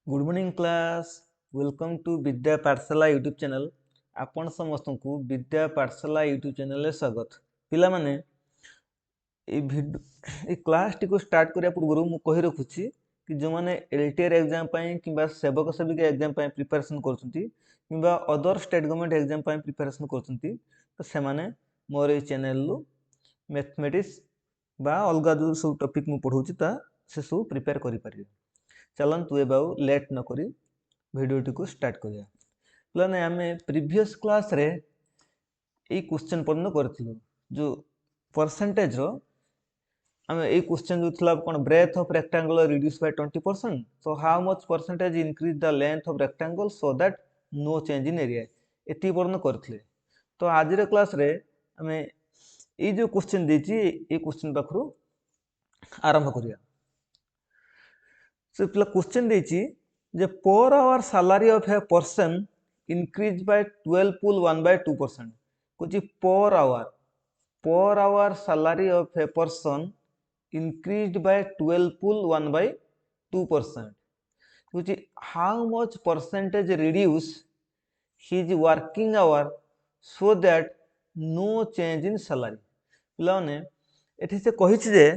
Good morning class. Welcome to Vidya Pathshala YouTube channel. आपण समस्त को विद्या पाठशाला यूट्यूब चैनल में स्वागत। पिला माने ये क्लास टी को स्टार्ट करिया पूर्व मु कहि रखुची कि जो माने एलटीआर एग्जाम पई किबा सेवक सेविका एग्जाम पई प्रिपरेशन करछंती किबा अदर स्टेट गवर्नमेंट एग्जाम पई प्रिपरेशन करछंती तो से माने मोर ए चैनल लु मैथमेटिक्स बा अलगा जो सब टॉपिक मु पढौची ता से सब प्रिपेयर करि पारिबे। चलतु एबाउ लेट न करी भिडियोटी को स्टार्ट करिया। प्लाने आमे प्रीवियस क्लास रे ए क्वेश्चन पढ़न करथिलु जो परसेंटेज रो आमे ए क्वेश्चन जो थिला कोन breadth of rectangle reduce by 20%, so how much percentage increase the length of rectangle so that no change in area एती पढ़न करथिले। तो आज रे क्लास रे आमे ए जो क्वेश्चन देची ए क्वेश्चन पाखरु आरंभ करिया। So, question देची J per hour salary of a person increased by 12 pool 1 by 2%. कुछ per hour salary of a person increased by 12 pool 1 by 2%. कुछ how much percentage reduce his working hour so that no change in salary. पिलाने एठी से कहिछि जे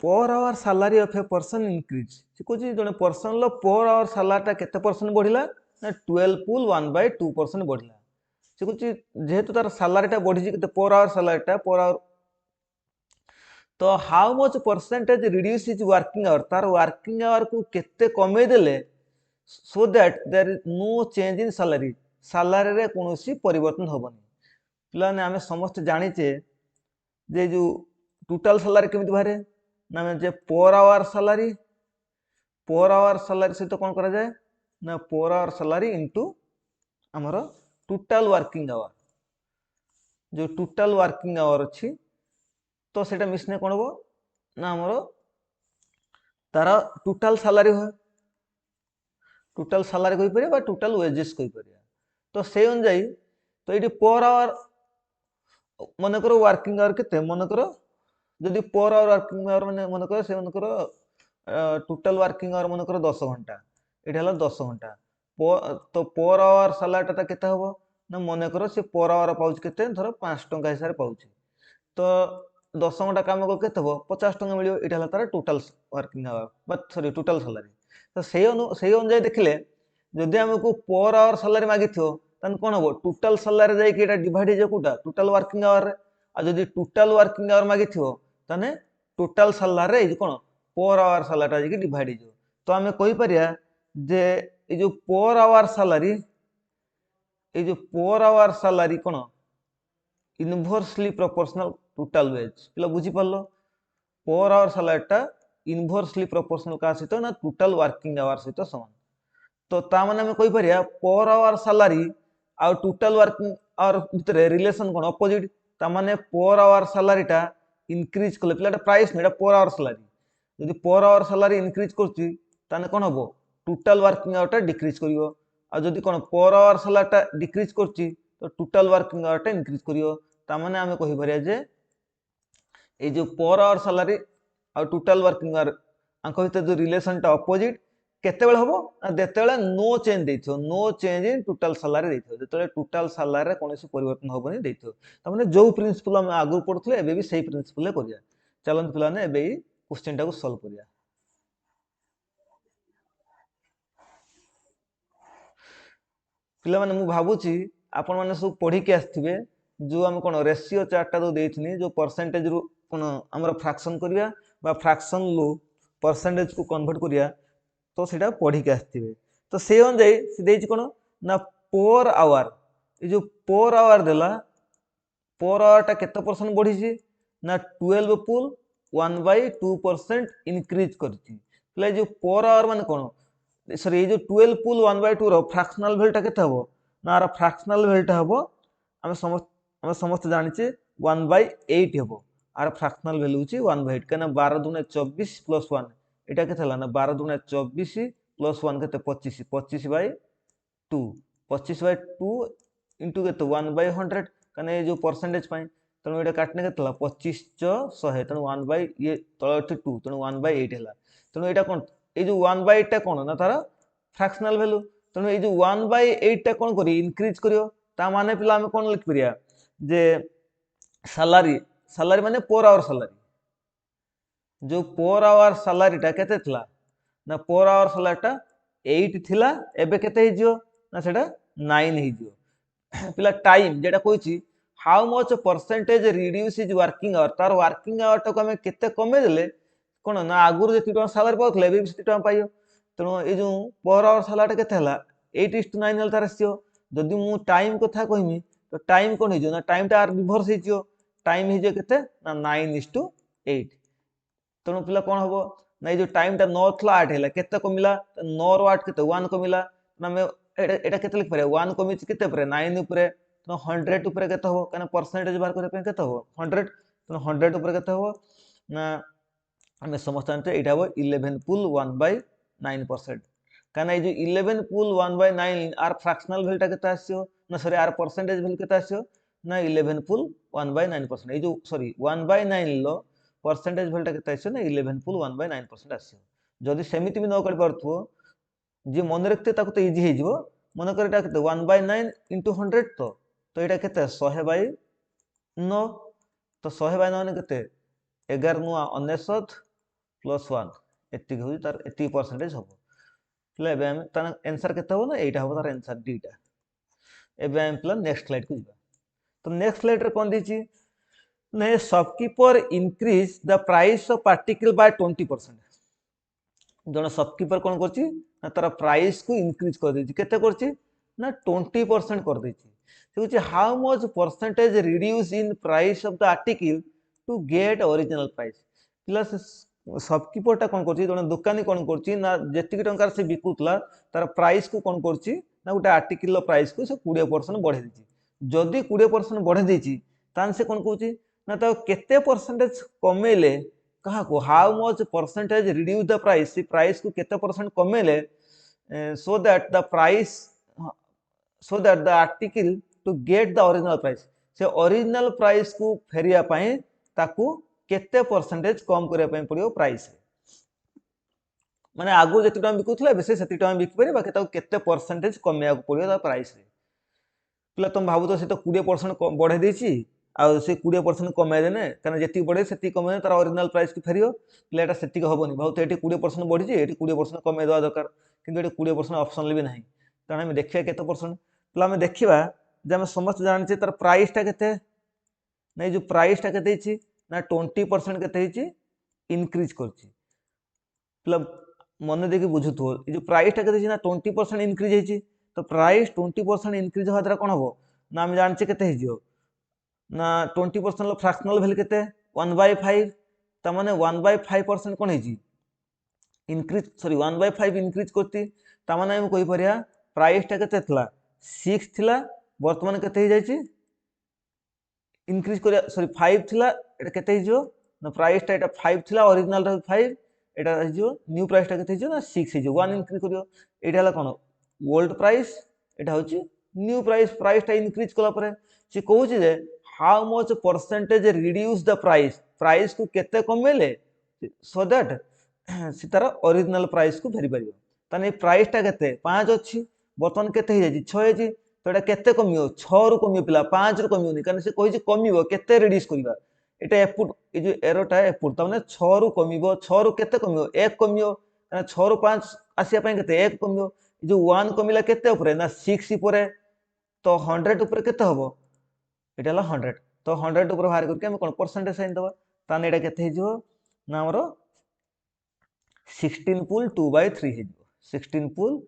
per hour salary of a person increase से कुछ जने पर्सन लो पर आवर सैलरी ता केते परसेंट बढ़िला ना 12 पुल 1 बाय 2% बढ़िला। से कुछ जेहेतु तार सैलरी ता बढ़ी केते पर आवर सैलरी ता पर आवर तो how much percentage reduce is working hour तार वर्किंग आवर को केते कमे देले so that there is no change in salary salary रे कोनोसी परिवर्तन होबनी। पिलाने हमें समस्त जानि छे जे जो टोटल सैलरी केमिति बारे ना जे पर आवर सैलरी सहित कौन करा जाए ना पर आवर सैलरी इनटू हमर टोटल वर्किंग आवर जो टोटल वर्किंग आवर अछि तो सेटा मिसने कोन हो ना हमर तार टोटल सैलरी हो टोटल सैलरी कहि परिया बा टोटल वेजेस कहि परिया। तो से अनुसार तो एटी पर आवर मन करो वर्किंग आवर केते मन करो जदि पर आवर वर्किंग आवर माने मन करो से मन करो टोटल वर्किंग आवर मन करो 10 घंटा एटा हला 10 घंटा तो पर आवर सैलरी ता केते हबो ना मन करो से पर आवर पाउछ केते धरो 5 टंका हिसाब रे पाउछ तो 10 घंटा काम को केते हबो 50 टंका मिलियो एटा हला तार total working hour but sorry total salary. तो से अनुसार देखले जदि हमको पर आवर सैलरी मागिथियो तन कोन हबो टोटल सैलरी जाई कि एटा divide hey J Kota total working our रे आ जदि टोटल वर्किंग आवर मागिथियो तने टोटल सैलरी रे कोन पर आवर सैलरी टा डिवाइड हो तो आम कहि परिया जे ए जो पर आवर सैलरी ए जो पर आवर सैलरी कोन इनवर्सली प्रोपोर्शनल टोटल वेज पिला बुझी पारलो पर आवर सैलरी टा इनवर्सली प्रोपोर्शनल का सहित ना टोटल वर्किंग आवर सहित समान। तो ता माने हम कहि परिया पर आवर सैलरी आ टोटल वर्किंग आवर भितरे रिलेशन कोन अपोजिट ता माने पर आवर सैलरी टा इंक्रीज कले पिलाटा प्राइस नेडा पर आवर सैलरी यदि पर आवर सैलरी इंक्रीज करछि ताने कोन हबो टोटल वर्किंग आवर टा डिक्रीज करिवो आ जदि कोन पर आवर सैलरी टा डिक्रीज करछि तो टोटल वर्किंग आवर टा इंक्रीज करिवो ता माने हम कहि परिया जे ए जो पर आवर सैलरी आ टोटल वर्किंग आवर आंको भितर जो रिलेशन टा अपोजिट केतेबेले हबो देतेबेले नो चेंज देथियो no change in total salary देथियो देतेबेले टोटल सैलरी रे कोनोसी परिवर्तन होबनी देथियो त माने जो प्रिंसिपल हम आगु पढुथले एबे भी सेही प्रिंसिपल ले करिया। चलन पिलाने एबे ई क्वेश्चन टा को सॉल्व करिया। पिला माने मु भाबुची आपण माने सब पढी के आस्थिबे जो हम कोन रेशियो चार्ट टा जो देथिनी जो परसेंटेज रु कोन हमर फ्रैक्शन करिया बा फ्रैक्शन लु परसेंटेज को कन्वर्ट करिया तो सेटा पढ़ी के आस्थिबे। तो से अनुसार से देछि कोन ना पर आवर ए जो पर आवर देला पर आवर टा केते परसेंट बढ़ी छी ना 12 पुल 1 बाय 2% इंक्रीज करछि ले जो पर आवर माने कोन सॉरी ये जो 12 पुल 1 बाय 2 रो फ्रैक्शनल वैल्यू टा केते हबो ना रा फ्रैक्शनल वैल्यू टा हबो हम समस्त जानि छी 1 बाय 8 हबो आर फ्रैक्शनल वैल्यू छी 1 बाय 8 कना 12 दुने 24 प्लस 1 एटा केते हला ना 12 दुने 24 प्लस 1 केते 25 25 बाय 2 25 बाय 2 इनटू केते 1 बाय 100 कने ये जो परसेंटेज पाई तनो एटा काटने केते हला 25 100 तनो 1 बाय ये तळठी 2 तनो 1 बाय 8 हला तनो एटा कोन ये जो 1/8 टा कौन ना तार फ्रैक्शनल वैल्यू तेणु ये जो 1/8 टा कौन करी इंक्रीज करियो ता माने पिला हम कौन लिख परिया जे सैलरी सैलरी माने पर आवर सैलरी जो पर आवर सैलरी टा केते थिला ना पर आवर सैलरी टा 8 थिला एबे केते हिजियो ना सेटा 9 हिजियो पिला टाइम जेटा कोइची how much percentage reduce is working hour तार वर्किंग आवर टा को हम केते कमे देले कोन ना आगुर जेति टका सैलरी पाउथले एबे सेति टका पाइयो तेणु ये जो पर आवर सैलरी टा केते हला 8:9 हल तार आसियो जदि मु टाइम कथा कहमी तो टाइम कोन हिजो ना टाइम टा रिवर्स हिजियो टाइम हिजो केते ना 9:8 तेणु पिला कोन हबो ना ये जो टाइम टा 9 थला 8 हला केते कमिला 9 रो 8 केते 1 कमिला ना मैं एटा केते लिख पारे 1 कमी केते परे 9 ऊपर तो 100 ऊपर केते हबो काना परसेंटेज बार करे पे केते हबो 100 तो 100 ऊपर केते हबो ना हमें समस्त जानते हैं इटा हबो 11 पुल 1/9% काना ये जो 11 पुल 1/9 आर फ्रैक्शनल वैल्यू टा केते आसियो ना सॉरी आर परसेंटेज वैल्यू केते आसियो ना 11 पुल 1/9% ये जो सॉरी 1/9 लो परसेंटेज वैल्यू टा केते आसियो ना 11 पुल 1/9% आसियो जदि सेमिति भी न कर परथुओ जे मन रखते ताको तो इजी हे जिवो मन कर एटा केते 1/9 into 100 तो एटा केते 100/9 तो 100/9 ने केते 11 नुआ 99 प्लस 1 एति होई तार एति परसेंटेज हबो ले एबे हम तार आंसर केते हबो ना एटा हबो तार आंसर डी टा एबे हम प्लान नेक्स्ट स्लाइड को जिबा तो नेक्स्ट स्लाइड रे कोन दिछि ने shopkeeper increase the price of article by 20% जण शॉपकीपर कोन करछि ना तार प्राइस को इंक्रीज कर देछि केते करछि ना 20% कर देछि से होछि how much percentage reduce in price of the article to get original price plus shopkeeper टा कोन करछि जण दुकानी कोन करछि ना जेतिक टंकार से बिकुतला तार प्राइस को कोन करछि ना गोटे आर्टिकल रो प्राइस को से 20% बढ़े देछि जदि 20% बढ़े देछि तान से कोन कहछि ना ता केते परसेंटेज कमेले कहा को how much percentage reduce the price से प्राइस को केते परसेंट कमेले so that the article to get the original price से ओरिजिनल प्राइस को फेरिया पई ताकू केते परसेंटेज कम करिया पई पड़ियो प्राइस माने आगु जति टाइम बिकुथले बेसे सेति टाइम बिक परे बाकी ताकू केते परसेंटेज कमेया को पड़ियो द प्राइस रे पिला तुम भाबु तो से तो 20% बढ़े देछि आ से 20% कमे देने कारण जेति बढ़े सेति कमे तार ओरिजिनल प्राइस को फेरियो पिला एटा सेति हबोनी भाउ तो एटी 20% बढ़ी जे एटी 20% कमे दवा दरकार किंतु एटी 20% ऑप्शन भी नाही कारण हम देखिया केते परसेंट पिला हम देखिबा जे हम समस्त जानि छै तार प्राइस टा केते नै जो प्राइस टा केते छि ना 20% केते हिछि इंक्रीज करछि पिला मन देखि बुझुथो ए जो प्राइस टा केते छि ना 20% इंक्रीज हिछि तो प्राइस 20% इंक्रीज होवा द्वारा कोन हबो ना हम जानि छै केते हिजियो ना 20% लो फ्रैक्शनल वैल्यू केते 1/5 त माने 1/5% कोन हिजी इंक्रीज सॉरी 1/5 इंक्रीज करती त माने हम कहि परिया प्राइस टा केते थला 6 थिला वर्तमान केते hi जायछि इंक्रीज करिया सॉरी 5 थिला एटा केते हिजो ना प्राइस टा एटा 5 थिला ओरिजिनल रा 5 एटा हिजो न्यू प्राइस टा केते हिजो ना 6 हिजो 1 इंक्रीज करियो एटा हला कोन ओल्ड प्राइस एटा होछि न्यू प्राइस टा इंक्रीज कला परे से कहूछि जे how much percentage reduce the price को केते कमेले सो दैट से तार ओरिजिनल प्राइस को फेरी परियो ताने प्राइस टा केते 5 अछि वर्तमान केते hi जायछि 6 अछि तो एटा केते कमियो 6 रु कमियो पिला 5 रु कमियोनी कारण से कहिछि कमियो केते रिड्यूस करिवा एटा एपुट ए जो एरो टा एपुट त माने 6 रु कमिबो 6 रु केते कमियो 1 कमियो कारण 6 रु 5 आसिया पय केते 1 कमियो जो 1 कमिला केते ऊपर ना 6 ऊपर तो 100 ऊपर केते हबो एटा ला 100 तो 100 ऊपर बाहर करके हम कोन परसेंटेज साइन दबा ताने एटा केते हिजो ना हमरो 16 पुल 2/3 हिजो 16 पुल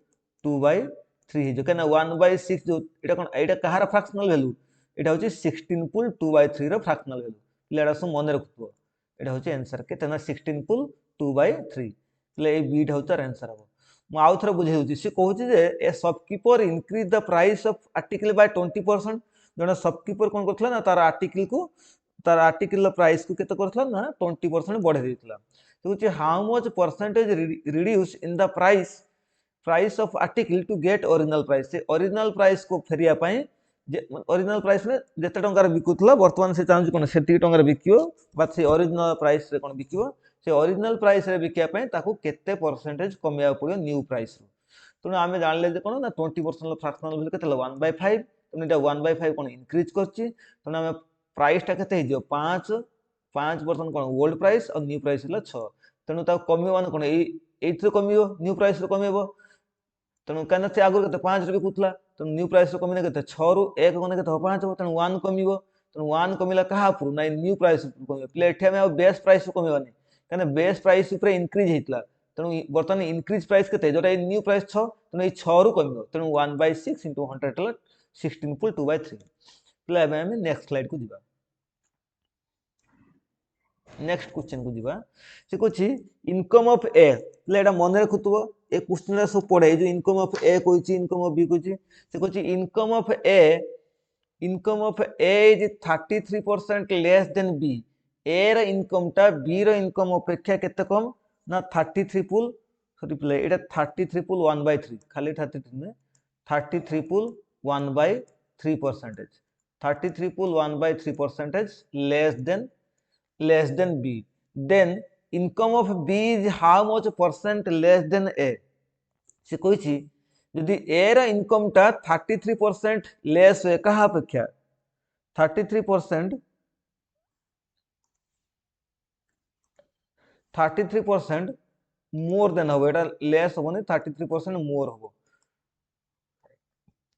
2/3 हिजो केना 1/6 जो एटा कोन एटा कहार फ्रैक्शनल वैल्यू एटा होची 16 पुल 2/3 रो फ्रैक्शनल वैल्यू लेडा सो मन रखतो एटा होची आंसर केते ना 16 पुल 2/3 ले ए बीट होता आंसर हो मु आउ थरा बुझे होची से कहूची जे a shopkeeper increase the price of article by 20% जणा शॉपकीपर कोन करथला ना तार आर्टिकल रो प्राइस को केते करथला ना 20% बढ़े देथला तो होची how much percentage reduce in the price of article to get original price से ओरिजिनल प्राइस को फेरिया पई जे ओरिजिनल प्राइस में जेते टंकार बिकुथला वर्तमान से चाहू कोन सेति टंकार बिकियो बा से ओरिजिनल प्राइस रे कोन बिकियो से ओरिजिनल प्राइस रे बिकिया पय ताकू केते परसेंटेज कमिया पड़ियो न्यू प्राइस रो तेणु आम जानले जे कौन ना 20% फ्रैक्शनल वैल्यू के 1/5 तेणु ये 1/5 कौन इनक्रीज करछि तेणु आम प्राइस टा के 5% कौन ओल्ड प्राइस और न्यू प्राइस 6 तेणु कमियो मान कौन ये कमियो न्यू प्राइस कमेब तेणु कहीं से आगुरी के 5 बिकुला तेणु न्यू प्राइस कमिले के 6 रु 1 गने के 5 हम तेणु 1 कमिब तेणु 1 कमिला क्या ना न्यू प्राइस कमिब पे बेस प्राइस कमिबानी कहीं बेस प्राइस इनक्रीज होता तेणु बर्तमान इनक्रीज प्राइस के जो न्यू प्राइस 6 तेणु ये 6 रु कम तेणु 1/6 इंटू 100 16.2/3 पे नेक्स्ट स्लाइड को जीवा नेक्स्ट क्वेश्चन को जीवा से कहछि इनकम ऑफ ए एटा मन रखुथबो ए क्वेश्चन सब पढ़े जो इनकम ऑफ ए कहछि इनकम ऑफ बी कहछि से कहछि income of A is 33% less than B A र इनकम टा बी र इनकम अपेक्षा केते कम ना 33 पुल सॉरी प्ले एटा 33 पुल 1/3 खाली 33 ने 33 पुल 1/3% 33 पुल 1/3% less than B. Then income of B is how much percent less than A? से कही यदि A रा इनकम टा 33% लेस हुए कहा अपेक्षा 33% मोर देन हम एटा लेस होबनी 33% मोर होबो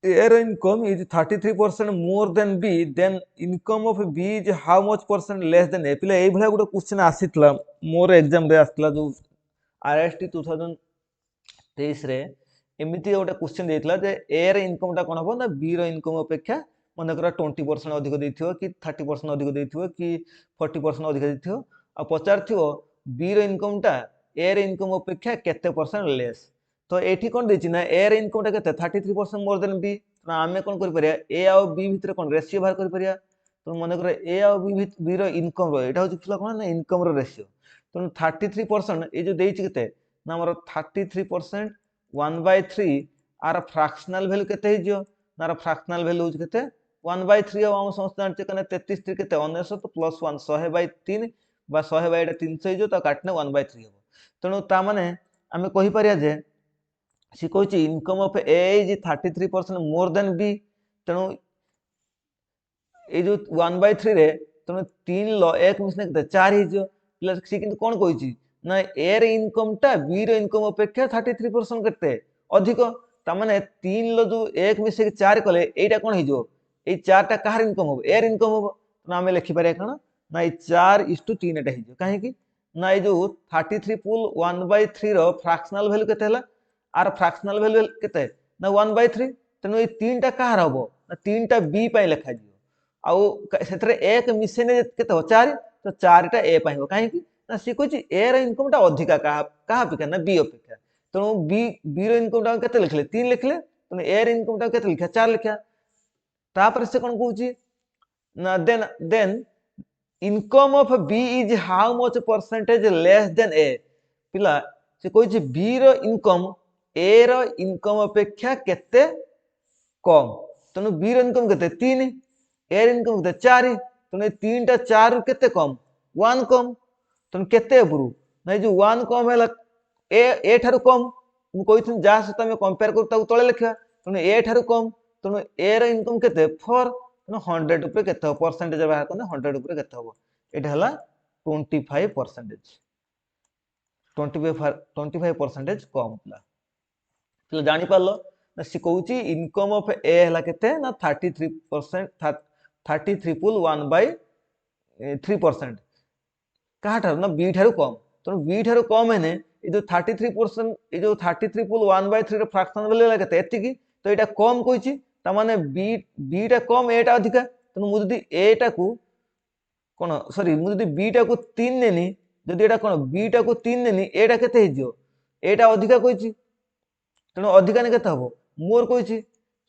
A income is 33% more than B, then income of B is how much percent less than A? पिला एई भला गुटे क्वेश्चन आसीतला मोर एग्जाम रे आस्तला जो आरएसटी 2023 रे एमिति गोटे क्वेश्चन देइतला जे A रे इनकम टा कोन हो ना B रो इनकम अपेक्षा मन करा 20% अधिक देइथियो कि 30% अधिक देइथियो कि 40% अधिक देइथियो आ पचारथियो B रो इनकम टा A रे इनकम अपेक्षा केते परसेंट लेस तो एठी कोन देछि ना ए रे इनकम टा केते 33% मोर देन बी तो आमे कोन करि परिया ए आ बी भितर कोन रेशियो बाहर करि परिया तो मन करे ए आ बी रो इनकम रो एटा होछि किला कोन ना इनकम रो रेशियो तो 33% ए जो देछि केते ना हमर 33% 1/3 आर फ्रैक्शनल वैल्यू केते हिजो ना फ्रैक्शनल वैल्यू होछि केते 1/3 हम समस्त जानते कने 33 3 केते 99 प्लस 1 100/3 बा 100/300 हिजो तो काटने 1/3 हो तेणु ता माने आमे कहि परिया जे सी कहछि income of A is 33% more than B तेणु ए जो 1/3 रे तेणु 3 ल 1 मिसने केते 4 हिजो प्लस सी किंतु कोन कहछि ना ए रे इनकम टा बी रे इनकम अपेक्षा 33% केते अधिक ता माने 3 ल जो 1 मिसे 4 कले एटा कोन हिजो ए 4 टा कहार इनकम हो ए रे इनकम हो ना हमें लिखि पारे कोन ना ए 4:3 एटा हिजो काहे कि ना ए जो 33 पुल 1/3 रो फ्रैक्शनल वैल्यू केते हला आर फ्रैक्शनल वैल्यू केते ना 1/3 तेनु ए 3 टा कहार हबो ना 3 टा बी पय लिखा दियो आउ सेतरे 1 मिसेने केते हो 4 तो 4 टा ए पय हो काहे कि ना सी कहछि ए रे इनकम टा अधिका कहा अपेक्षा ना बी अपेक्षा तेनु बी रो इनकम टा केते लिखले 3 लिखले तेनु ए रे इनकम टा केते लिखा 4 लिखा तापर से कोन कहछि ना then income of B is how much percentage less than A पिला से कहछि बी रो इनकम ए रो इनकम अपेक्षा केते कम तेणु बी रो इनकम केते 3 ए रो इनकम केते 4 तेणु 3 टा 4 रु केते कम 1 कम तेणु केते उपरु नै जो 1 कम हैला ए ठारु कम मु कहिथिन जा सहित हम कंपेयर करू ताऊ तळे लिखा तेणु ए ठारु कम तेणु ए रो इनकम केते 4 तेणु 100 ऊपर केते हो परसेंटेज बाहर करने 100 ऊपर केते हो एटा हला 25% 25% कम पला तो जानी पारलो ना सी कहूची इनकम ऑफ ए हला केते ना 33% 33 पुल 1/3% कहा ठार ना बी ठारू कम तो बी ठारू कम हेने ए जो 33% ए जो 33 पुल 1/3 रो फ्रैक्शनल वैल्यू हला केते एतिकी तो एटा कम कहूची ता माने बी टा कम एटा अधिका तो मु जदी ए टा को कोन सॉरी मु जदी बी टा को 3 नेनी जदी एटा कोन बी टा को 3 नेनी एटा केते हिजो एटा अधिका कहूची तेणु अधिका ने केते हबो मोर कहछि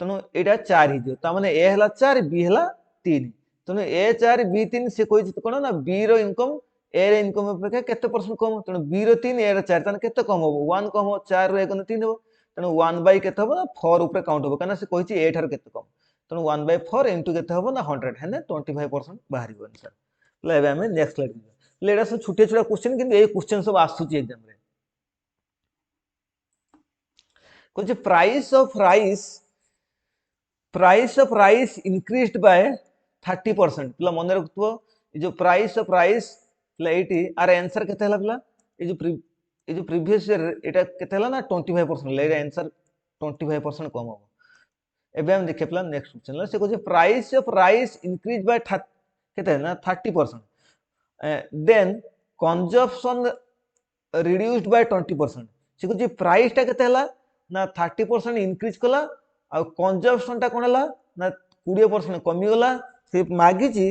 तेणु एटा 4 हिजो ता माने ए हला 4 बी हला 3 तेणु ए 4 बी 3 से कहछि कोन ना बी रो इनकम ए रे इनकम अपेक्षा केते परसेंट कम तेणु बी रो 3 ए रो 4 ताने केते कम हबो 1 कम हो 4 रो 1 ने 3 हबो तेणु 1 बाय केते हबो ना 4 ऊपर काउंट हबो काना से कहछि ए ठार केते कम तेणु 1/4 इनटू केते हबो ना 100 हेने 25% बाहरी बन सर ले एबे हम नेक्स्ट स्लाइड एटा सब छुटिया छुटिया क्वेश्चन किंतु ए क्वेश्चन सब आसुची एग्जाम रे कुछ price of rice increased by 30%। पिला मन रखथुओ जो प्राइस ऑफ राइस पिला एटी आर आंसर केते हला पिला ए जो प्रीवियस ईयर एटा केते हला ना 25%। ले आंसर 25% कम हो। एबे हम देखे पिला नेक्स्ट क्वेश्चन से को price of rice increase by केते ना 30%। Then consumption reduced by 20%। से को प्राइस टा केते हला ना 30% इंक्रीज कला आ कंजप्शन टा कोन हला ना 20% कमी गला। से मागिची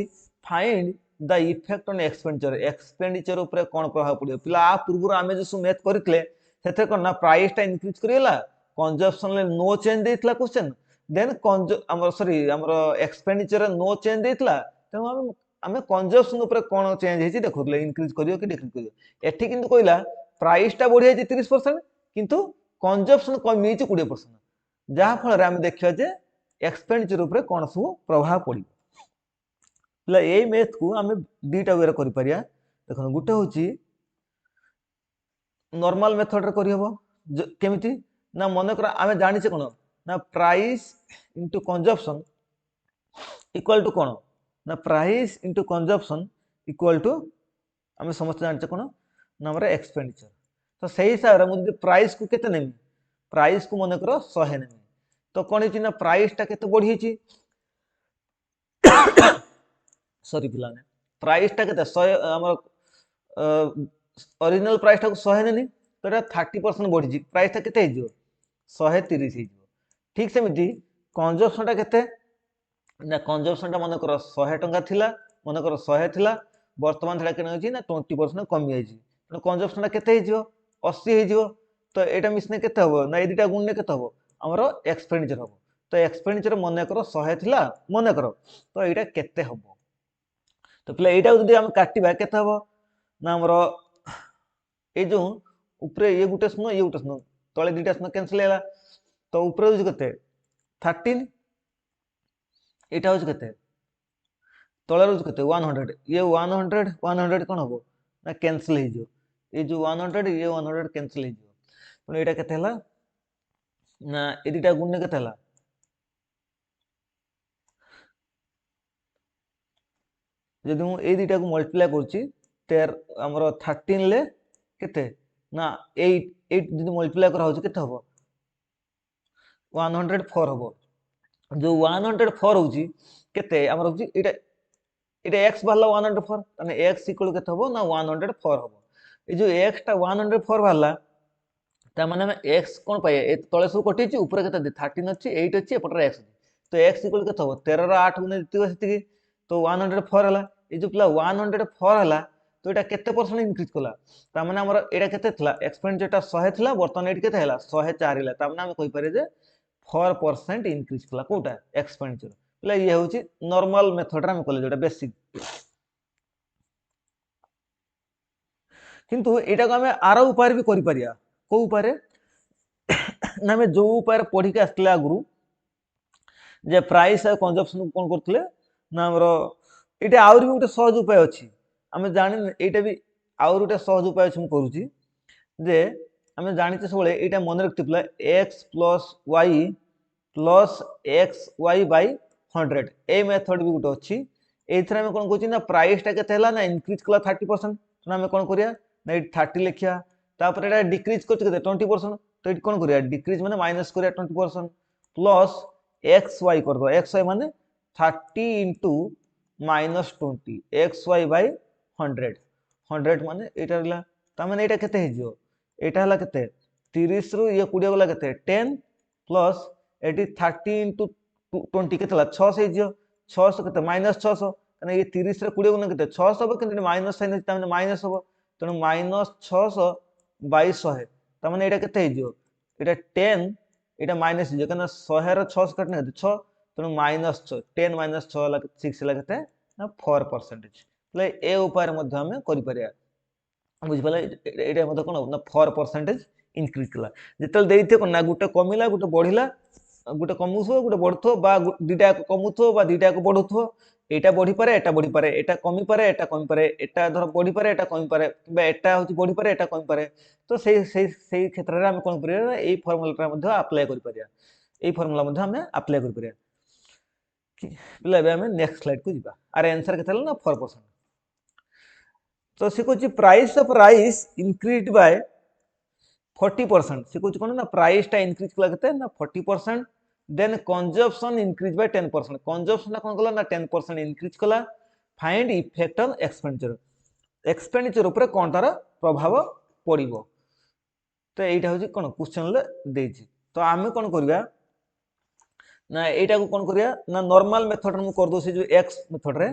find the effect on expenditure ऊपर कोन प्रभाव पड़ियो। पिला आ पूर्व आमे जो मैथ करथिले सेथे कोन ना प्राइस टा इंक्रीज करियला कंजप्शन ले नो चेंज देथिला क्वेश्चन देन हमर एक्सपेंडिचर नो चेंज देथिला त आमे कंजप्शन ऊपर कोन चेंज हेची देखुले इंक्रीज करियो कि डिक्रीज करियो। एठी किंतु कहला प्राइस टा बढ़िया 30% किंतु कंजप्शन कमी हेची 20%। जहा फल आम देखा जे एक्सपेंडिचर ऊपर कौन सब प्रभाव पड़ो। ए मैथ को आम दुईटा वे कर देख गोटे हूँ नॉर्मल मेथड रे करहब केमिति ना मन कर आम जाने कौन ना price into consumption equal to कौन ना price into consumption equal to आम समस्त जाने कौन ना हमारे एक्सपेंडिचर। तो सही हिसाब से मुझे प्राइस को केते नेमी प्राइस को मन कर 100 नेमी तो कौन है ना प्राइस टा केते बढ़ी सॉरी पिलाने प्राइस टा केते 100 हमर ओरिजिनल प्राइस टा को 100 नेनी तो एटा 30% बढ़ी प्राइस टा केते हिजो 130 हिजो। ठीक सेमिति कंजप्शन टा केते ना कंजप्शन टा मन कर 100 टंका थिला मन कर 100 थिला वर्तमान थेला केने होची ना 20% कमी आइची तो कंजप्शन टा केते हिजो 80 हिजो। तो एटा मिसने केते हबो ना ए दुटा गुणने केते हबो हमरो एक्सपेंडिचर हबो। तो एक्सपेंडिचर मन कर 100 थिला मन कर तो एटा केते हबो तो पिला एटा जदी हम काटिबा केते हबो ना हमरो ए जो ऊपरे ये गुटे शून्य तळे दुटा शून्य कैंसिल हैला तो ऊपरे होची केते 13 एटा होची केते तळे होची केते 100 ये 100 कोन हबो ना कैंसिल हे जो ये जो 100 ये 100 कैंसिल हे जो तो एटा केते हला ना ए दुटा गुणने केते हला जदि मु ए दुटा को मल्टीप्लाई करछि तेर हमरो 13 ले केते ना 8 जदि मल्टीप्लाई करा होछि केते हबो 104 हबो। जो 104 होछि केते हमर होछि एटा एटा x बाहला 104 तने x इक्वल केते हबो ना 104 हबो। ए जो x टा 104 बाहला ता माने हम x कोन पाए ए तळे सब कटि छि ऊपर केते 13 अछि 8 अछि एपटर x तो x इक्वल केते हबो 13 रो 8 गुने जति सेति तो 104 हला ए जो पिला 104 हला तो एटा केते परसेंट इंक्रीज कला ता माने हमर एटा केते थला एक्सपेंडिचर टा 100 थला वर्तमान एट केते हला 104 हला ता माने हम कहि पारे जे 4% इंक्रीज कला कोटा एक्सपेंडिचर पिला ये होची नॉर्मल मेथड रा हम कले जोटा बेसिक। किंतु एटा को हमें आरो उपाय भी करि परिया को उपाय ना हमें जो उपाय पढ़ी के आसले आगुरु जे प्राइस और कंजप्शन कोन करथले ना हमरो एटा आउर भी गोटे सहज उपाय अछि आमे जानि एटा भी आउर गोटे सहज उपाय अछि हम करूची जे आमे जानिते सबले एटा मन रखते पिला x + y + xy / 100 ए मेथड भी गोटे अछि एथरा हम कोन कहछि ना प्राइस टा केते हला ना इंक्रीज कला 30% तो हमें कोन करिया ना 30 लिखिया तापर एटा डिक्रीज करछ केते 20% तो एट कोन करिया डिक्रीज माने माइनस करिया 20% प्लस xy कर दो xy माने 30 * -20 xy / 100 100 माने एटा रहला ता माने एटा केते हिजो एटा हला केते 30 रु ये 20 गला केते 10 प्लस एटी 30 * 20 केते हला 600 हिजो 600 केते -600 तने ये 30 रे 20 गुना केते 600 हो किंतु माइनस साइन ता माने माइनस हो तने -600 / 100 ता माने एटा केते हिजो एटा 10 एटा माइनस हिजो कना 100 रे 600 कटने केते 6 तने -6 10 - 6 ला 6 ला केते ना 4% ले ए उपाय मध्ये हम करि परिया बुझ पले एटा मध्ये कोन ना 4% इंक्रीज कला जेतल देइथे कोन ना गुटे कमिला गुटे बढ़िला गुटे कमुथो गुटे बढ़थो बा दुटा कमुथो बा दुटा को बढ़थो এইটা বড়ি পারে এটা বড়ি পারে এটা কমি পারে এটা কমি পারে এটা ধর বড়ি পারে এটা কমি পারে কিংবা এটা হচ্ছে বড়ি পারে এটা কমি পারে তো সেই ক্ষেত্রে আমি কোন করিয়া না এই ফর্মুলাটা মধ্যে আপ্লাই করি পারিয়া এই ফর্মুলা মধ্যে আমি আপ্লাই করি পারিয়া পিଲା ଏବେ ଆମେ ନେକ୍ସଟ ସ୍ଲାଇଡ କୁ ଯିବା ଆର ଆନ୍ସର କେତେ ହେଲା ନା 4%। ତ ସେ କହୁଛି ପ୍ରାଇସ୍ ଅଫ ରାଇସ୍ ଇନକ୍ରିଜଡ ବାय 40%। ସେ କହୁଛି କଣ ନା ପ୍ରାଇସ୍ ଟା ଇନକ୍ରିଜ କଲା କେତେ ନା 40%। Then consumption increase by 10%। Consumption कौन कला ना 10% इंक्रीज कला। Find effect on expenditure. Expenditure ऊपर कौन तार प्रभाव पड़िबो तो एटा होची कोन क्वेश्चन ले देछि। तो आमे कोन करबा ना एटा को कोन करिया ना नॉर्मल मेथड रे मु कर दो से जो x मेथड रे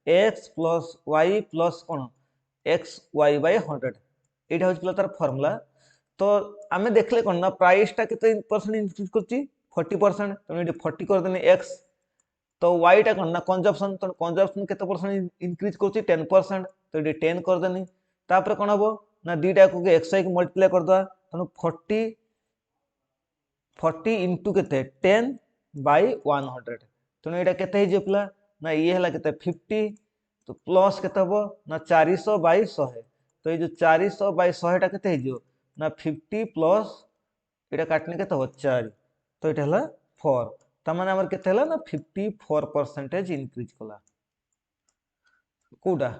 x प्लस y प्लस कोन x y बाय 100 एटा होची तार फार्मूला। तो आमे देखले कोन ना प्राइस टा केते परसेंट इंक्रीज करछि 40%। तो ये 40 कर देने x तो y टा कौन ना कंजप्शन तो कंजप्शन केते परसेंट इंक्रीज करछि 10%। तो ये 10 कर देनी तापर कोन हबो ना दीटा को xy को मल्टीप्लाई कर दवा तो 40 इनटू केते 10 बाय 100। तो एटा केते हे जे पिला ना ये हला केते 50 तो प्लस केते हबो ना 400 बाय 100। तो ये जो 400 बाय 100 टा केते हे जो ना 50 प्लस एटा काटने केते हो 4 तो ये हला 4 तमाने हमर केते हला ना 54% इंक्रीज कला कोडा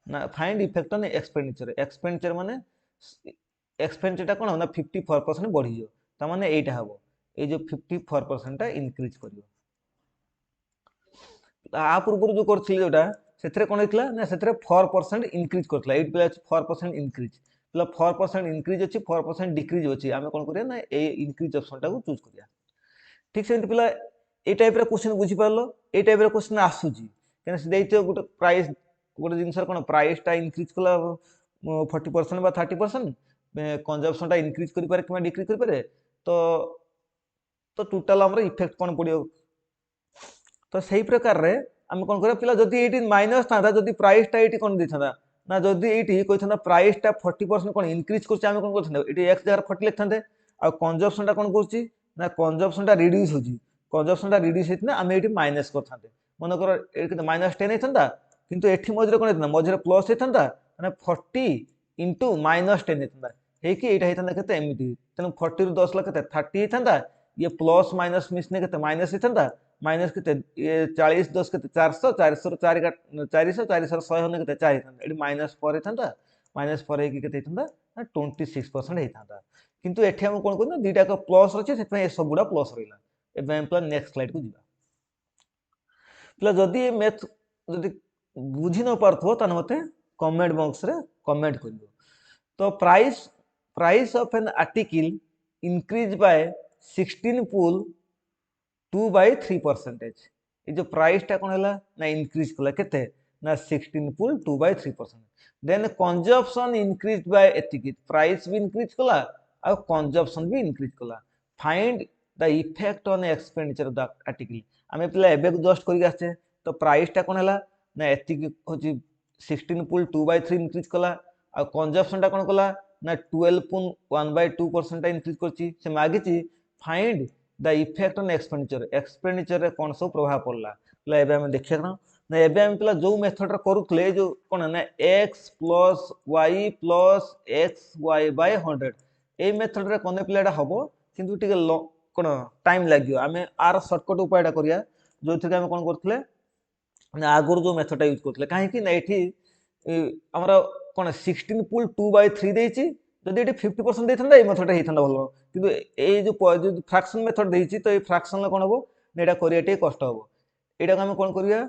ना find effect on expenditure. Expenditure माने एक्सपेंडिचर टा कोन ना 54% बढ़ी जो तमाने एटा हबो ए जो 54% टा इंक्रीज करियो। आ पूर्व जो करथिले जोटा सेथरे कोन हेतला ना सेथरे 4% इंक्रीज करथला 8 प्लस 4% इंक्रीज प्लस 4% इंक्रीज अछि 4% डिक्रीज अछि आमे कोन करिया ना ए इंक्रीज ऑप्शन टा को चूज करिया। ठीक से पिला ए टाइप रे क्वेश्चन बुझी पारलो ए टाइप रे क्वेश्चन आसुची केन से दैथियो गुटे प्राइस गुटे जिंसर कोन प्राइस टा इंक्रीज कला 40% बा 30% कंजप्शन टा इंक्रीज करि पारे किबा डिक्रीज करि पारे तो टोटल हमर इफेक्ट कोन पडियो। तो सही प्रकार रे हम कोन करिया पिला जदी एटी माइनस थादा जदी प्राइस टा एटी कोन दिथादा ना जदी एटी कहिथाना प्राइस टा 40% कोन इंक्रीज करछ हम कोन करथाना एटी x जगह 40 लिखथांदे आ कंजप्शन टा कोन करछि ना कंजप्शन टा रिड्यूस होजी कंजप्शन टा रिड्यूस हेतना हम एटी माइनस करथांदे मन कर एटी माइनस 10 हेथांदा किंतु एठी मझरे कोन हेतना मझरे प्लस हेथांदा माने 40 इनटू माइनस 10 हेथांदा हे कि एटा हेथांदा केते एमिति तने 40 रु 10 ला केते 30 हेथांदा ये प्लस माइनस मिसने केते माइनस हेथांदा माइनस केते ये 40 10 केते 400 400 रु 4 400 400 रु 100 होने केते 4 हेथांदा एटी माइनस 4 हेथांदा माइनस 4 हे कि केते हेथांदा 26% हेथांदा किंतु एठी हम कोन करना दुईटा को प्लस रछि सेतमे ए सब गुडा प्लस रहिला। एबे हम प्लस नेक्स्ट स्लाइड को जिबा प्लस जदी ए मैथ जदी बुझी न पारथो तने मते कमेंट बॉक्स रे कमेंट करियो। तो price of an article increase by 16 पुल 2 बाय 3%। ये जो प्राइस टा कोन हला ना इंक्रीज कला केते ना 16 पुल 2 by 3%। Then consumption increase by एतिकी प्राइस भी इंक्रीज कला आ कंजप्शन भी इंक्रीज कला। Find the effect on expenditure of the article. आमे पिला एबे को जस्ट करि आछे तो प्राइस टा कोन हला ना एतिकी होची 16 पुल 2 बाय 3 इंक्रीज कला आ कंजप्शन टा कोन कला ना 12 पुल 1 बाय 2% इंक्रीज करची से मागिची find the effect on expenditure. Expenditure रे कोन सब प्रभाव पड़ला ला एबे हम देखिया ना एबे हम पिला जो मेथड रे करूथले जो कोन ना x plus y plus xy by 100 ए मेथड रे कोन पिलाडा हबो किंतु टिके कोन टाइम लागियो आमे आर शॉर्टकट उपायडा करिया जो थे हम कोन करथले ना आगुर जो मेथड यूज करथले काहे कि ना एठी हमरा कोन 16 पुल 2 बाय 3 देछि जदि एठी 50% देथंदा ए मेथड हेथंदा भलो किंतु ए जो फ्रैक्शन मेथड देछि तो ए फ्रैक्शन ला कोन हबो नेडा करिया टे कष्ट हबो एटा को हम कोन करिया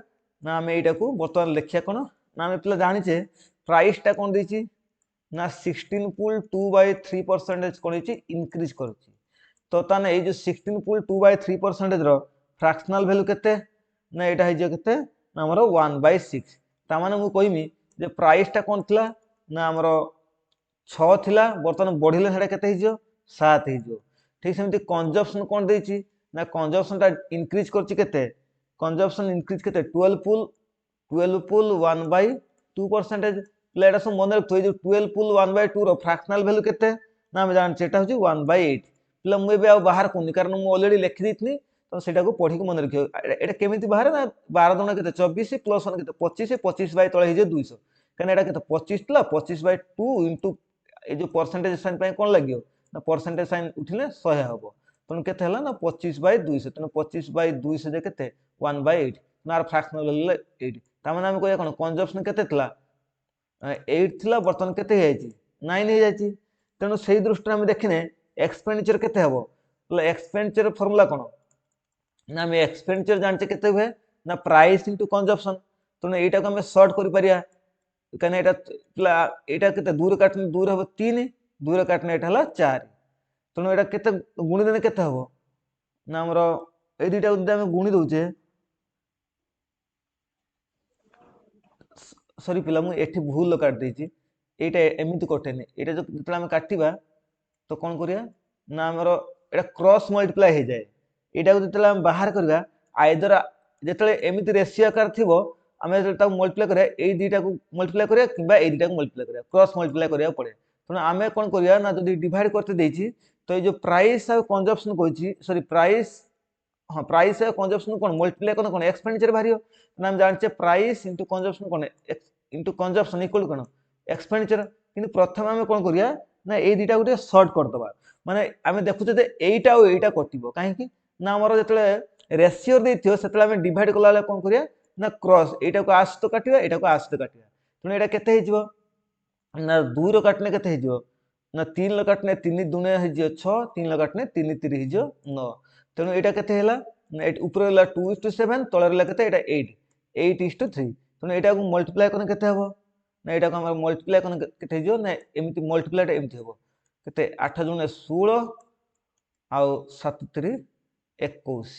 ना हम एटा को बर्तमान लेखिया कोन ना हम पिला जानि छे प्राइस टा कोन देछि ना 16 पुल 2 बाय 3% कोन हेछि इंक्रीज करछि। तो ताने ए जो 16 पुल 2 बाय 3% रो फ्रैक्शनल वैल्यू केते ना एटा हे जे केते ना हमरो 1 बाय 6 ता माने मु कहिमी जे प्राइस टा कोन थिला ना हमरो 6 थिला बर्तमान बढ़िले सेडा केते हिजो 7 हिजो। ठीक सेमति कंजप्शन कोन देछि ना कंजप्शन टा इंक्रीज करछि केते कंजप्शन इंक्रीज केते 12 पुल 1 बाय 2% एटा सब मन रखथो जो 12 पुल 1 बाय 2 रो फ्रैक्शनल वैल्यू केते ना हम जान सेटा होछि 1 बाय 8 प्ले मु एबे आ बाहर कोनी कारण मु ऑलरेडी लिखि दिथनी तो सेटा को पढ़ी मन रखियो एटा केमिति बाहर ना 12 दुना केते 24 प्लस 1 केते 25 25 बाय तळे हिजे 200 कने एटा केते 25 थला 25 बाय 2 इनटू ए जो परसेंटेज साइन पय कोन लागियो ना परसेंटेज साइन उठिले 100 हबो तन केते हला ना 25 बाय 200 तन 25 बाय 200 जे केते 1 बाय 8 नार फ्रैक्शनल वैल्यू 8 तामाने हम कहया कोन कंजप्शन केते थला 8 थला बर्तन केते हे जायछि 9 हे जायछि तेणु सेही दृष्टि हम देखिने एक्सपेंडिचर केते हबो एक्सपेंडिचर फार्मूला कोन ना हम एक्सपेंडिचर जानचे केते हुए ना प्राइस इनटू कंजप्शन तेणु एटा को हम शॉर्ट करि परिया कने एटा केते दूर काटने दूर हबो 3 दूर काटने एटा हला 4 तेणु एटा केते गुणी देने केते हबो ना हमरो ए दुटा उद्दा हम गुणी दउचे सॉरी पिला मु एठी भूल काट देछि एटा एमिति कटेने एटा जो जतला हम काटिबा तो कोन करिया ना हमरो एटा क्रॉस मल्टीप्लाई हे जाय एटा को जतला हम बाहर करबा आइदर जतले एमिति रेशियो आकार थिबो आमे जतला मल्टीप्लाई करिया ए दुटा को मल्टीप्लाई करिया किबा ए दुटा को मल्टीप्लाई करिया क्रॉस मल्टीप्लाई करिया पड़े तने आमे कोन करिया ना जदी डिवाइड करते देछि तो ए जो प्राइस और कंजप्शन कहछि सॉरी प्राइस हाँ प्राइस और कंजप्शन कोन मल्टीप्लाई कोन कोन एक्सपेंडिचर भारियो ना हम जानचे प्राइस इनटू कंजप्शन कोन इनटू कंजप्शन इक्वल कोन एक्सपेंडिचर किंतु प्रथम हम कोन करिया ना ए दुटा गुटे शॉर्ट कर दबा माने आमे देखुचे जे एटा और एटा कटिबो काहे कि ना हमर जतले रेशियो देथियो सेतले हम डिवाइड कला ले कोन करिया ना क्रॉस एटा को आस तो काटिबा एटा को आस तो काटिबा तने एटा केते हेजिबो ना 2 रो काटने केते हेजिबो ना 3 लो काटने 3 दुने हेजियो 6 3 लो काटने 3 3 हेजियो 9 तेणु एटा केते हेला ना ऊपर हला 2:7 तळे हला केते एटा 8 8:3 तेणु एटा को मल्टीप्लाई करने केते हबो ना एटा को हम मल्टीप्लाई करने केते हेजियो ना एमिति मल्टीप्लाई एमिति हबो केते 8 दुने 16 आउ 7 3 21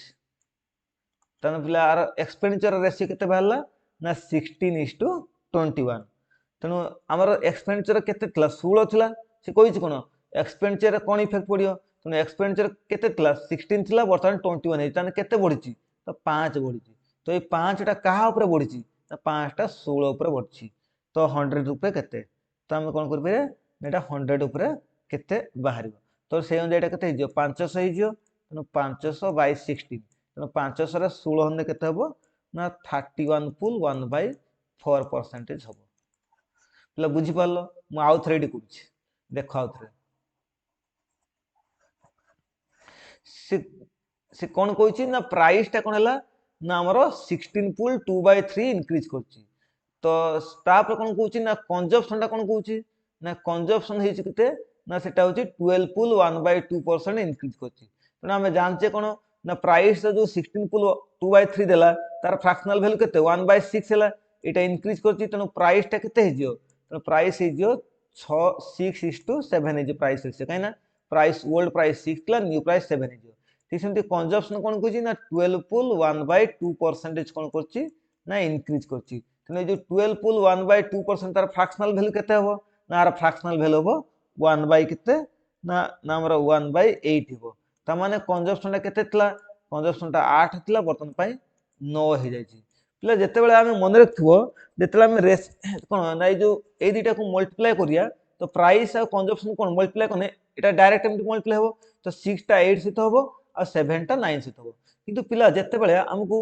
तने पिला आर एक्सपेंडिचर रेशियो केते बाहरला ना 16:21 तेणु आमर एक्सपेंडिचर केते थला 16 थला से कहिछि कोन एक्सपेंडिचर कोन इफेक्ट पडियो तेणु एक्सपेंडिचर केते थला 16 थला वर्तमान 21 हे तने केते बढ़िछि तो 5 बढ़िछि तो ए 5 टा काहा ऊपर बढ़िछि तो 5 टा 16 ऊपर बढ़िछि तो 100 ऊपर केते तो हम कोन करबे एटा 100 ऊपर केते बाहरिबो तो से अनुसार एटा केते हिजो 500 हिजो तेणु 500 बाय 16 तेणु 500 रे 16 हने केते हबो ना 31 पुल 1/4% हबो पिला बुझी पारलो मु आउ थ्रेडी कुछ देखो आउ थ्रे से कोन कहछि ना प्राइस टा कोन हला ना हमरो 16 पुल 2/3 इंक्रीज करछि तो स्टाफ कोन कहछि ना कंजप्शन टा कोन कहछि ना कंजप्शन हेछि केते ना सेटा होछि 12 पुल 1/2% इंक्रीज करछि तने हम जानचे कोन ना प्राइस जो 16 पुल 2/3 देला तार फ्रैक्शनल वैल्यू केते 1/6 हला एटा इंक्रीज करछि तने प्राइस टा केते हेजियो तो प्राइस हेजियो 6:7 हेजियो प्राइस से काइना प्राइस ओल्ड प्राइस 6 ला न्यू प्राइस 7 हेजियो ठीक सेमति कंजप्शन कोन कहछि ना 12 पुल 1/2% कोन करछि ना इंक्रीज करछि तने जो 12 पुल 1/2% तार फ्रैक्शनल वैल्यू केते हबो ना आर फ्रैक्शनल वैल्यू हबो 1 बाय केते ना ना हमर 1/8 हबो त माने कंजप्शन टा केते थला कंजप्शन टा 8 थला बर्तन पय 9 हे जायछि पिला जते बेले हम मन रखथबो जते हम रेस कोन ना ए जो ए दुटा को मल्टीप्लाई करिया तो प्राइस और कंजप्शन कोन मल्टीप्लाई कोने एटा डायरेक्ट एमटी मल्टीप्लाई हबो तो 6 टा 8 सहित हबो और 7 टा 9 सहित हबो किंतु पिला जते बेले हमकु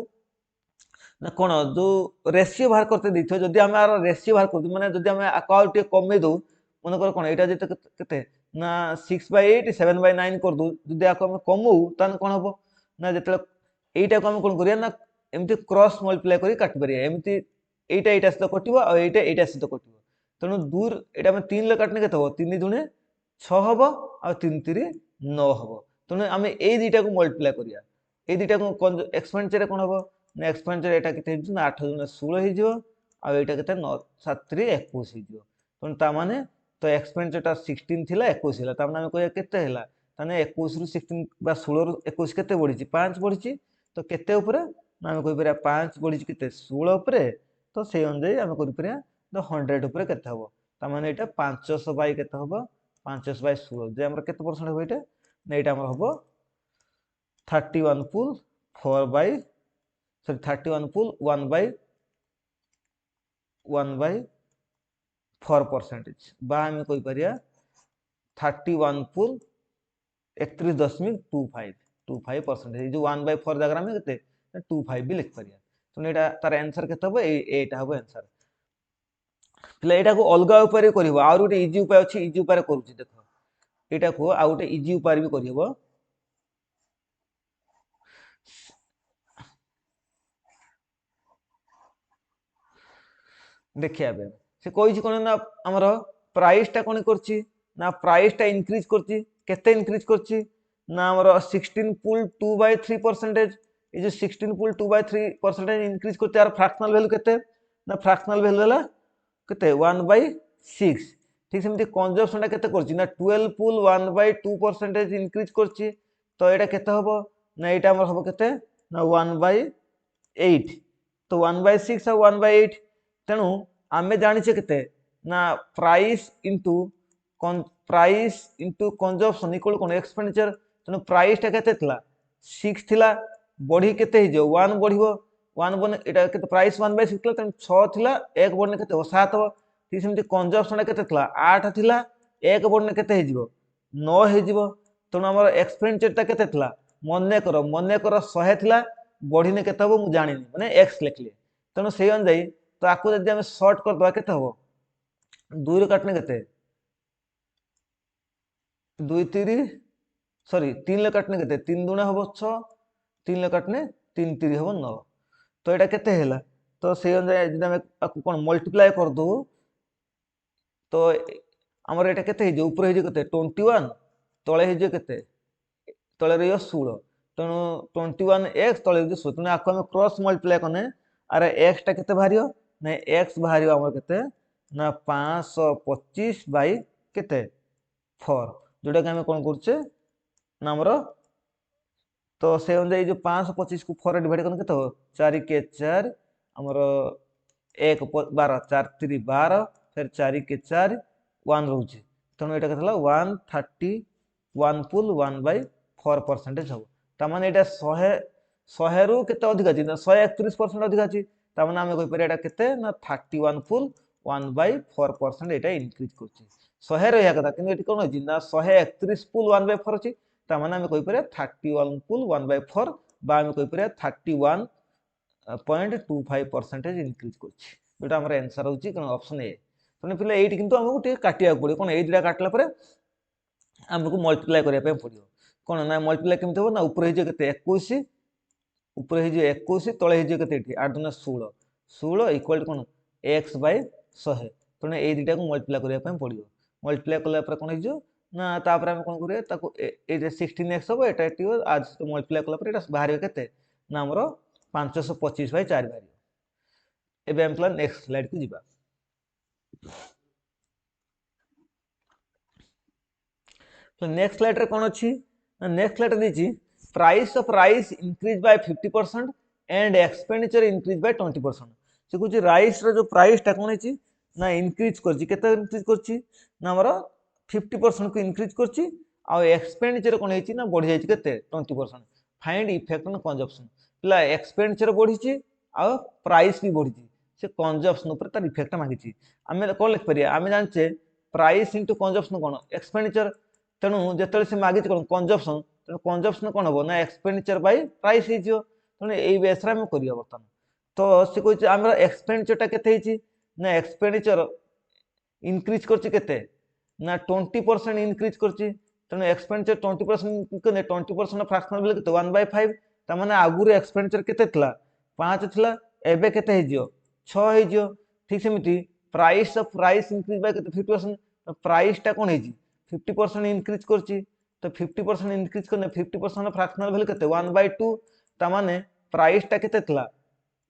ना कोन जो रेशियो बाहर करते दिथो जदी हम आर रेशियो बाहर करदु माने जदी हम अकाउंट कमे दउ मन कर कोन एटा जते केते ना 6/8 7/9 कर दउ जदी आको हम कमउ तन कोन हबो ना जते एटा को हम कोन करिया ना एमती क्रॉस मल्टीप्लाई करी काटि परिया एमती एटा एटा सहित कटिबो और एटा एटा सहित कटिबो तेणु दूर एटा हम 3 ले काटने केते हबो 3 दुने 6 हबो और 3 3 9 हबो तेणु हम ए दुटा को मल्टीप्लाई करिया ए दुटा को एक्सपेंडिचर कोन हबो ना एक्सपेंडिचर एटा केते हिजो ना 8 दुने 16 हिजो और एटा केते 9 7 3 21 हिजो तेणु ता माने तो एक्सपेंडिचर टा 16 थिला 21 हिला ता माने हम कहया केते हिला ताने 21 रु 16 बा 16 रु 21 केते बढ़िछि 5 बढ़िछि तो केते ऊपर ना हम कहि परिया 5 बढ़िछि केते 16 ऊपर तो से अनुसार हम करि परिया तो 100 ऊपर केते हबो ता माने एटा 500 बाय केते हबो 500 बाय 16 जे हमर केते परसेंट हबो एटा ना एटा हमर हबो 31 पुल 4 बाय सॉरी 31 पुल 1/4% बा हम कहि परिया 31 पुल 31.25 25%। जो 1/4 जगह आम के 25 भी लिखिपर। तेणु यहाँ तार आंसर के एटा हम आंसर पे यहाँ को अलग उपाय कर गोटे इजी उपाय अच्छी इजी उपाय कर देख यहाँ को आउ गोटे इजी उपाय भी कर देखिया से कही कौन ना आमर प्राइसटा कौन कर प्राइसटा इनक्रिज करते इनक्रिज कर आमर 16 पुल 2/3%। ये जो 16 पुल 2/3% इनक्रिज कर यार फ्रैक्शनल वैल्यू केते ना फ्रैक्शनल वैल्यू है केते 1/6। ठीक सेमती कंजम्पशन केते करछि ना 12 पुल 1/2% इनक्रिज करछि तो एटा केते हबो ना एटा हमर हबो केते ना 1/8। तो 1/6 और 1/8 तेणु आमे जानिछे केते ना प्राइस इंटू कंजम्पशन इक्वल कोन एक्सपेंडिचर। तेणु प्राइस टा केते थिला 6 थिला बढ़ी केते हे जो 1 बढ़िबो 1 बने एटा केते प्राइस 1/6 थिला तेणु 6 थिला 1 बने केते हो 7 हो। ठीक सेमती कंजम्पशन केते थिला 8 थिला 1 बने केते हे जिवो 9 हे जिवो। तेणु हमर एक्सपेंडिचर ता केते थिला मने कर 100 थिला बढ़ीने केते हो मु जानिनी माने x लिखले। तेणु सेही अनुसार तो आपको जब आम सर्ट करदे के हम 2 काटने के 2 3 सॉरी 3 काटने के 3 दूना हम 6 3 काटने 3 3 हम 9। तो यहाँ के तो से अनुसार कौन मल्टीप्लाई करदे तो आमर यहाँ के ऊपर हो 21 तले हो तले रही 16 तेणु 21x तले 16 तेणु आपको आम क्रॉस मल्टीप्लाई कने अरे x टा केते बाहरियो ना x बाहरियो हमर केते ना 525 बाई केते 4 जोटा कि आम कौन करछे ना हमर तो से अनुसार जो 525 को 4 डिवाइड करने केते हो 4 के 4 हमर 1 12 4 3 12 फिर 4 के 4 1 रहउछि तेणु एटा केते 131 पुल 1/4% हम तामाने एटा 100 रु केते अधिक अछि ना 131% अधिक अछि तामाने आमे कहि परिया एटा केते ना 31 पुल 1/4% एटा इंक्रीज करछि 100 रहिया कथा किंतु एटी कोन अछि ना 131 पुल 1/4 अछि तामाने आमे कहि परिया 31 पुल 1/4 बा आमे कहि परिया 31.25% इंक्रीज करछि जोटा हमर आंसर होछि कोन ऑप्शन ए। तने पिले एटी किंतु हमहु टे काटिया पड़ियो कोन ए दिटा काटला परे हमको मल्टीप्लाई करिया पे पड़ियो कोन ना मल्टीप्लाई केमते हो ना ऊपर हे जे केते 21 ऊपर हे जे 21 तळे हे जे केते एठी 8 दुना 16 16 इक्वल टू कोन x बाय 100 तने ए दिटा को मल्टीप्लाई करिया पे पड़ियो मल्टीप्लाई कला पर कोन हे जो ना तापर हम कोन करिया ताको ए जे 16x हो एटा एटी आज तो मल्टीप्लाई कला पर एटा बाहरियो केते ना हमरो 525 बाय 4 बाहरियो। एबे हम प्लान नेक्स्ट स्लाइड को जिबा तो नेक्स्ट स्लाइड रे कोन अछि नेक्स्ट स्लाइड रे दिछि price of rice increase by 50% and expenditure increase by 20%। से कुछ राइस रो जो प्राइस टा कोन अछि ना इंक्रीज करछि केते इंक्रीज करछि ना हमरो 50% को इंक्रीज करछि आ एक्सपेंडिचर कोन हेछि ना बढ़ि जाइछि केते 20%। फाइंड इफेक्ट ऑन कंजम्पशन पला एक्सपेंडिचर बढ़िछि आ प्राइस भी बढ़िछि से कंजम्पशन ऊपर तार इफेक्ट मागिछि आमे कोन लिख परिया आमे जानचे प्राइस इनटू कंजम्पशन कोन एक्सपेंडिचर तेणु जिते से मागिच कौन कंजम्पशन तेणु कंजम्पशन कौन हम ना एक्सपेंडिचर बाय प्राइस हो तेणु यही बेस में करिया बर्तमान तो सी कह आम एक्सपेंडिचर केते ना एक्सपेंडिचर इंक्रीज करते ना 20% इंक्रीज करछि तेणु एक्सपेंडिचर 20% 20% फ्रैक्शनल वैल्यू केते 1/5 तामाने आगुर एक्सपेंडिचर केते थिला 5 थिला एबे केते हे जियो 6 हे जियो। ठीक सेमिति price of rice increase by केते 50% प्राइस टा कोन हे जी 50% इंक्रीज करछि तो 50% इंक्रीज करने 50% फ्रैक्शनल वैल्यू केते 1/2 तामाने प्राइस टा केते थिला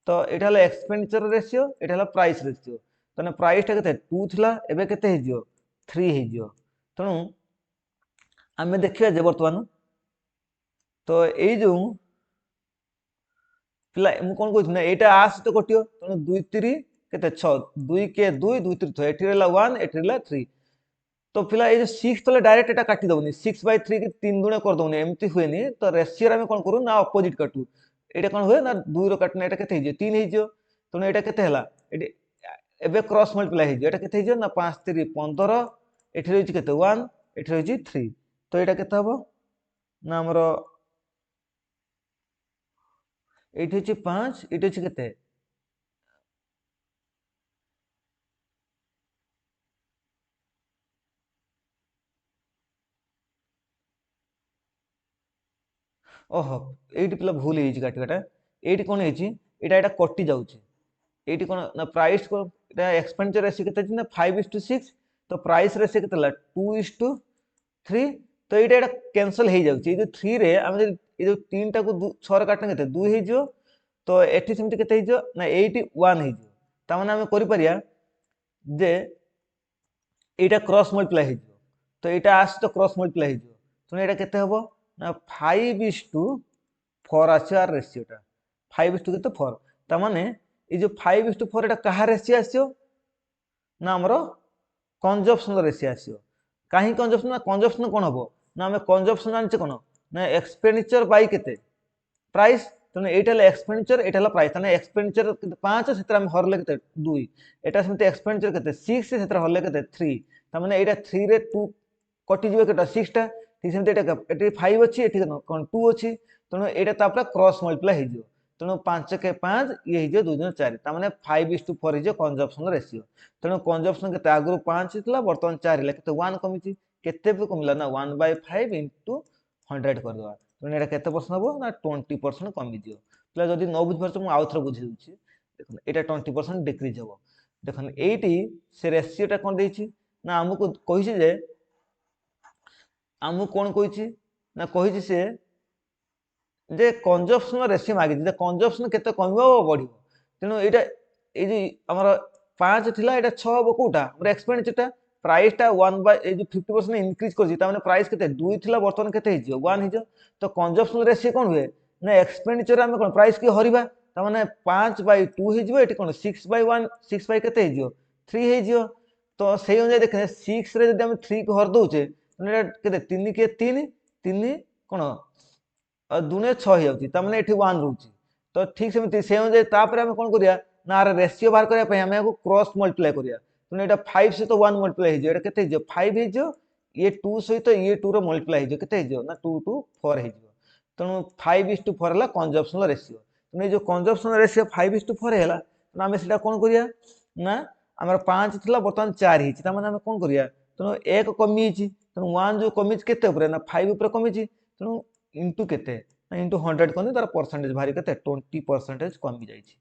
तो एटा हला एक्सपेंडिचर रेशियो एटा हला प्राइस रेशियो तने प्राइस टा केते 2 थिला एबे केते हे जियो 3 हे जियो तेणु आमे देखिया जे वर्तमान तो एई जो पिला मु कोन कहथि ना एटा आस तो कटियो तेणु 2 3 केते 6 2 के 2 2 3 तो एठी रहला 1 एठी रहला 3 तो फिला ये 6 तले डायरेक्ट एटा काटी दउनी 6/3 के 3 गुणे कर दउनी एमती हुएनी तो रेशियो रे हम कोन करू ना अपोजिट काटू एटा कोन हुए ना 2 रो काटना एटा केते हिजो 3 हिजो तो एटा केते हला एटी एबे क्रॉस मल्टीप्लाई हिजो एटा केते हिजो ना 5 3 15 एठी रहिछि केते 1 एठी रहिछि 3 तो एटा केते हबो ना हमरो এইটি হচ্ছে 5, এটি হচ্ছে কেতে? ଓହୋ, ଏଇଠି ପିଲା ଭୁଲ ହେଇଛି କାଟିବାଟା। ଏଇଠି କ'ଣ ହେଇଛି, ଏଇଟା କଟି ଯାଉଛି। ଏଇଠି କ'ଣ ନା ପ୍ରାଇସ୍ ଏଇଟା ଏକ୍ସପେଣ୍ଡିଚର ରେସିଓ କେତେ ଅଛି ନା 5:6, ତ ପ୍ରାଇସ୍ ରେସିଓ କେତେ ହେଲା 2:3। ତ ଏଇଟା କ୍ୟାନସଲ ହେଇଯାଉଛି। ଏଇ ଯୋଉ 3 ରେ ଆମେ ଯଦି ଏଇ ଯୋଉ 3 ଟାକୁ 6 ରେ କାଟନା କେତେ 2 ହେଇଯିବ। ତ ଏଠି ସେମିତି କେତେ ହେଇଯିବ ନା ଏଇଠି 1 ହେଇଯିବ। ତାମାନେ ଆମେ କରିପାରିବା ଯେ এইটা ক্রস মল্টিপ্লাই হয়ে যাব। তো এটা আসছে তো ক্রস মল্টিপ্লাই হয়ে যাব। তেমন এটা কেতে হব না 5:4 আছে আর রেসিওটা 5:4 তার মানে এই যে 5:4 এটা কাহা রেসিও আসিও না আমার কনজপশন রেসিও আসিও। কাহি কনজপশন না কনজপশন কোন হবো না আমি কনজপশন জানছে কোন না এক্সপেন্ডিচর বাই কেতে প্রাইস। তেমন এইটা হলো এক্সপেন্ডিচর, এটা হলো প্রাইস। তাহলে এক্সপেন্ডিচর 5 সেটা আমি হরলে কেতে 2, এটা সেমতি এক্সপেন্ডিচর কেতে 6 সেটা হরলে কেতে 3। তার মানে এইটা 3 রে 2 কটি যাবে কেটা 6 টা। ঠিক সেমতি এটা এটি 5 ଅଛି এটি কোন 2 ଅଛି। তেমন এটা তারপরে ক্রস মল্টিপ্লাই হয়ে যাব। তেমন 5 কে 5 ইয়ে হয়ে যাব 2 × 4। তার মানে 5:4 হয়ে যাব কনজপশন রেসিও। তেমন কনজপশন কেতে আগু 5 ছিল বর্তমান 4 হলা কেতে 1 কমিছি। কেতে কমিলা না 1/5 * 100 କରିଦେବା। ତେଣୁ ଏଇଟା କେତେ ପରସେଣ୍ଟ ହବ ନା 20% କମିଯିବ। ପିଲା ଯଦି ନ ବୁଝିପାରୁଛ ମୁଁ ଆଉ ଥରେ ବୁଝେଇ ଦେଉଛି। ଦେଖନ୍ତୁ ଏଇଟା 20% ଡିକ୍ରିଜ ହବ। ଦେଖନ୍ତୁ ଏଇଠି ସେ ରେସିଓଟା କ'ଣ ଦେଇଛି ନା ଆମକୁ କହିଛି ଯେ ଆମକୁ କ'ଣ କହିଛି ନା କହିଛି ସେ ଯେ କନଜପସନ ରେସିଓ ମାଗିଛି ଯେ କନଜପସନ କେତେ କମିବ ଓ ବଢିବ। ତେଣୁ ଏଇଟା ଏଇ ଯେ ଆମର 5 ଥିଲା ଏଇଟା 6 ହବ କୋଉଟା ଆମର ଏକ୍ସପେଣ୍ଡିଚରଟା। ପ୍ରାଇସଟା 50% ଇନକ୍ରିଜ କରିଛି। ତା ମାନେ ପ୍ରାଇସ କେତେ 2 ଥିଲା ବର୍ତ୍ତମାନ କେତେ ହେଇଯିବ 1 ହେଇଯିବ। ତ କନଜପସନ ରେସିଓ କ'ଣ ହୁଏ ନା ଏକ୍ସପେଣ୍ଡିଚର ଆମେ କ'ଣ ପ୍ରାଇସ କି ହରିବା। ତା ମାନେ 5/2 ହେଇଯିବ। ଏଠି କ'ଣ 6/1 6 ବାଇ କେତେ ହେଇଯିବ 3 ହେଇଯିବ। ତ ସେଇ ଅନୁଯାୟୀ ଦେଖିଲେ 6 ରେ ଯଦି ଆମେ 3 କୁ ହରି ଦଉଛେ ଏଇଟା କେତେ 3 କେ 3 3 କ'ଣ 2 6 ହେଇଯାଉଛି। ତା ମାନେ ଏଠି 1 ରହୁଛି। ତ ଠିକ ସେମିତି ସେ ଅନୁଯାୟୀ ତାପରେ ଆମେ କ'ଣ କରିବା ନା ଆର ରେସିଓ ବାହାର କରିବା ପାଇଁ ଆମେ ଏହାକୁ କ୍ରସ୍ ମଲ୍ଟିପ୍ଲାଏ କରିବା। ତେଣୁ ଏଇଟା 5 ସହିତ 1 ମଲ୍ଟିପ୍ଲାଏ ହେଇଯିବ। ଏଇଟା କେତେ ହେଇଯିବ 5 ହେଇଯିବ। ଇଏ 2 ସହିତ ଇଏ 2 ର ମଲ୍ଟିପ୍ଲାଏ ହେଇଯିବ। କେତେ ହେଇଯିବ ନା 2 * 4 ହେଇଯିବ। ତେଣୁ 5:4 ହେଲା କନଜପସନ ରେସିଓ। ତେଣୁ ଏଇ ଯୋଉ କନଜପସନ ରେସିଓ 5:4 ହେଲା ତେଣୁ ଆମେ ସେଟା କ'ଣ କରିବା ନା ଆମର 5 ଥିଲା ବର୍ତ୍ତମାନ 4 ହେଇଛି। ତା ମାନେ ଆମେ କ'ଣ କରିବା ତେଣୁ 1 କମି ଯାଇଛି। ତେଣୁ 1 ଯୋଉ କମିଛି କେତେ ଉପରେ ନା 5 ଉପରେ କମିଛି। ତେଣୁ ଇଣ୍ଟୁ କେତେ ନା ଇଣ୍ଟୁ 100 କଲେ ତାର ପରସେଣ୍ଟେଜ ବାହାରି କେତେ 20% କମି ଯାଇଛି।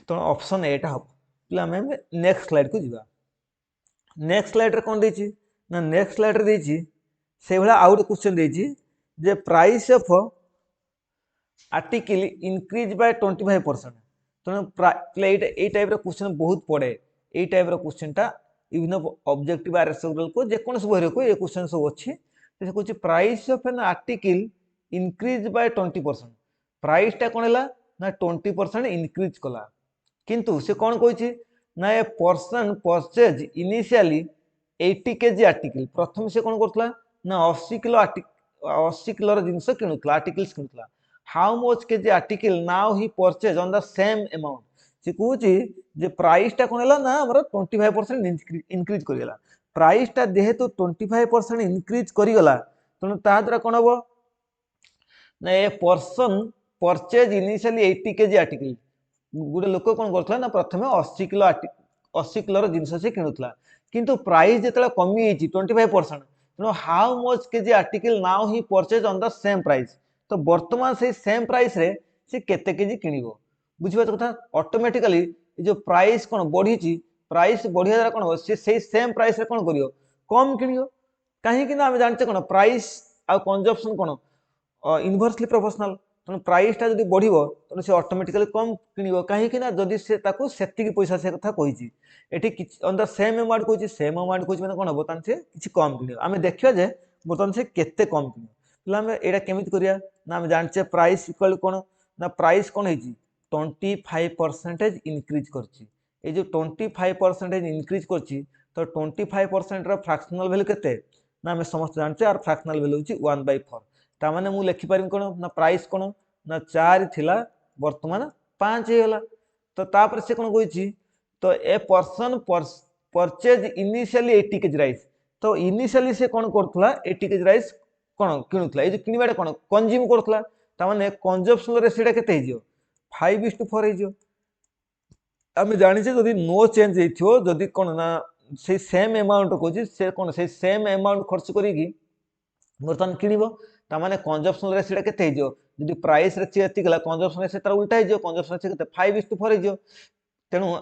ତେଣୁ ଅପସନ ଏଟା ହବ। ପିଲା ଆମେ ନେକ୍ସଟ ସ୍ଲାଇଡ କୁ ଯିବା। ନେକ୍ସଟ ସ୍ଲାଇଡରେ କ'ଣ ଦେଇଛି ନା ନେକ୍ସଟ ସ୍ଲାଇଡରେ ଦେଇଛି ସେଇଭଳିଆ ଆଉ ଗୋଟେ କ୍ୱେଶ୍ଚନ ଦେଇଛି ଯେ price of article increase Bai 25%। ତେଣୁ ଏଇ ଟାଇପ୍ର କ୍ୱେଶ୍ଚନ ବହୁତ ପଡ଼େ। ଏଇ ଟାଇପ୍ର କ୍ୱେଶ୍ଚନଟା ବିଭିନ୍ନ ଅବଜେକ୍ଟିଭ ଆରଏସକୁ ଯେକୌଣସି ବହିରେ ଏ କ୍ୱେଶ୍ଚନ ସବୁ ଅଛି। ସେ କହୁଛି price of N article increase Bai 20%। ପ୍ରାଇସଟା କ'ଣ ହେଲା ନା 20% ଇନକ୍ରିଜ କଲା। କିନ୍ତୁ ସେ କ'ଣ କହିଛି ନା a person purchase initially 80 kg article. ପ୍ରଥମେ ସେ କ'ଣ କରୁଥିଲା ନା 80 କିଲୋର ଜିନିଷ କିଣୁଥିଲା ଆର୍ଟିକଲ୍ସ କିଣୁଥିଲା। How much kg article now he purchase on the same amount. ସେ କହୁଛି ଯେ ପ୍ରାଇସଟା କ'ଣ ହେଲା ନା ଆମର 25% ଇନକ୍ରିଜ କରିଗଲା। ପ୍ରାଇସଟା ଯେହେତୁ 25% ଇନକ୍ରିଜ କରିଗଲା ତେଣୁ ତାହା ଦ୍ୱାରା କ'ଣ ହବ ନା a person purchase initially 80 kg article. ଗୋଟେ ଲୋକ କ'ଣ କରୁଥିଲା ନା ପ୍ରଥମେ 80 କିଲୋର ଜିନିଷ ସେ କିଣୁଥିଲା। କିନ୍ତୁ ପ୍ରାଇସ୍ ଯେତେବେଳେ କମିଯାଇଛି 25% ତେଣୁ how much kg article now he purchase on the same price. ତ ବର୍ତ୍ତମାନ ସେଇ ସେମ୍ ପ୍ରାଇସ୍ରେ ସେ କେତେ କେଜି କିଣିବ। ବୁଝିପାରୁଛ କଥା। ଅଟୋମେଟିକାଲି ଏ ଯେଉଁ ପ୍ରାଇସ୍ କ'ଣ ବଢ଼ିଛି ପ୍ରାଇସ୍ ବଢ଼ିବା ଦ୍ୱାରା କ'ଣ ହେବ ସେ ସେଇ ସେମ୍ ପ୍ରାଇସ୍ରେ କ'ଣ କରିବ କମ୍ କିଣିବ। କାହିଁକି ନା ଆମେ ଜାଣିଛେ କ'ଣ ପ୍ରାଇସ୍ ଆଉ କନଜପସନ କ'ଣ ଇନଭର୍ସଲି ପ୍ରପୋର୍ସନାଲ। ତେଣୁ ପ୍ରାଇସଟା ଯଦି ବଢ଼ିବ ତେଣୁ ସେ ଅଟୋମେଟିକାଲି କମ୍ କିଣିବ। କାହିଁକି ନା ଯଦି ସେ ତାକୁ ସେତିକି ପଇସା ସେ କଥା କହିଛି। ଏଠି କିଛି ଅନ୍ ଦ ସେମ୍ ଆମାଉଣ୍ଟ କହିଛି ସେମ୍ ଆମାଉଣ୍ଟ କହିଛି ମାନେ କ'ଣ ହେବ ତାହେଲେ ସେ କିଛି କମ୍ କିଣିବ। ଆମେ ଦେଖିବା ଯେ ବର୍ତ୍ତମାନ ସେ କେତେ କମ୍ କିଣିବ। ତାହେଲେ ଆମେ ଏଇଟା କେମିତି କରିବା ନା ଆମେ ଜାଣିଛେ ପ୍ରାଇସ୍ ଇକ୍ୱାଲ୍ କ'ଣ ନା ପ୍ରାଇସ୍ କ'ଣ ହେଇଛି 25% ଇନକ୍ରିଜ କରିଛି। এই যে 25% ইনক্রিজ করছি তো 25% ফ্রাকশনাল ভ্যালু কেতে না আমি সমস্ত জানছে আর ফ্রাকশনাল ভ্যালু হচ্ছে 1/4। তা মানে মু লিখি পারিম কোন না প্রাইস কোন না 4 থিলা বর্তমান 5 ହେଇଗଲା। তো তারপরে সে কোন কইছি তো এ পরসন পরচেজ ইনিশিয়ালি 80 কেজি রাইস। তো ইনিশিয়ালি সে কোন করতলা 80 কেজি রাইস কোন কিনুতলা। এই যে কিনিবাটা কোন কনজিউম করতলা। तामाने कंजम्पशन रेशियो केते हिजो 5:4 हिजो। आमे जानिछे जदि नो चेंज हेइथियो जदि कोन ना से सेम अमाउंट कोछि से कोन से सेम अमाउंट खर्च करिकि बर्तमान किनिबो तामाने कंजम्पशन रेशियो केते हिजो जदि प्राइस रे चेंज गला कंजम्पशन रेशियो तार उल्टा हिजो कंजम्पशन रेशियो केते 5:4 हिजो। तेणु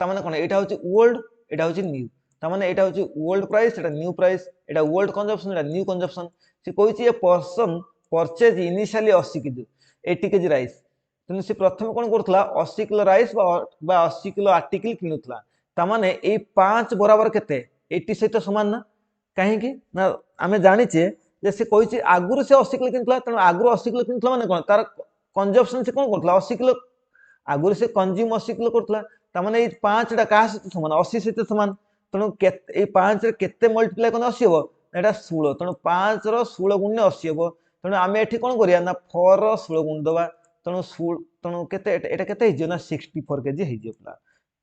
तामाने कोन एटा होछि ओल्ड एटा होछि न्यू तामाने एटा होछि ओल्ड प्राइस एटा न्यू प्राइस एटा ओल्ड कंजम्पशन एटा न्यू कंजम्पशन। से कहिछि a person purchase initially 80 kg 80 kg rice तेणु से प्रथम कोन करथला 80 किलो राइस बा 80 किलो आर्टिकल किनुथला तामाने ए 5 बराबर केते 80 सहित समान ना काहेकि ना आमे जानिचे जे से कहिछि आगुरु से 80 किलो किनुथला तेणु आगुरु 80 किलो किनुथला माने कोन तार कंजम्पशन से कोन करथला 80 किलो आगुरु से कंज्यूम 80 किलो करथला तामाने ए 5 टा का सहित समान 80 सहित समान तेणु ए 5 रे केते मल्टीप्लाई कोन 80 हो एटा 16 तेणु 5 रो 16 गुणे 80 हो तेणु आमे एठी कोन करिया ना 4 रो 16 गुण दबा तेणु तेणु केते एटा केते हिजो ना 64 केजी हिजो पिला।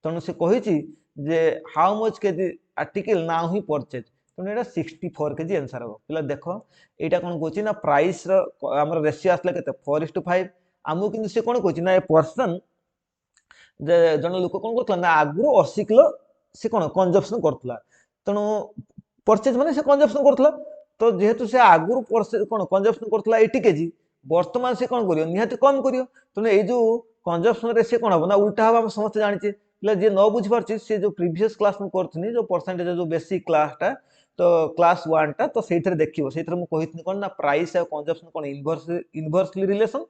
तेणु से कहिछि जे how much kg article now he purchase तेणु एटा 64 केजी आंसर हो पिला। देखो एटा कोन कहछि ना प्राइस रो हमर रेशियो आसले केते 4:5 आमु किंतु से कोन कहछि ना ए पर्सन जे जन लोक कोन करथला ना आगुरो 80 किलो से कोन कंजम्पशन करथला तेणु परचेज माने से कंजम्पशन करथला तो जेहेतु से आगुरो परचेज कोन कंजम्पशन करथला 80 केजी वर्तमान से कोन करियो निहाती कम करियो तेणु ए जो कंजम्पशन रेशियो कोन हो ना उल्टा हो हम समस्त जानिचे पिला जे न बुझी पारछि से जो प्रीवियस क्लास में करथिनी जो परसेंटेज जो बेसिक क्लास टा तो क्लास 1 टा तो सेइथरे देखिबो सेइथरे मु कहितनी कोन ना प्राइस आ कंजम्पशन कोन इनवर्सली रिलेशन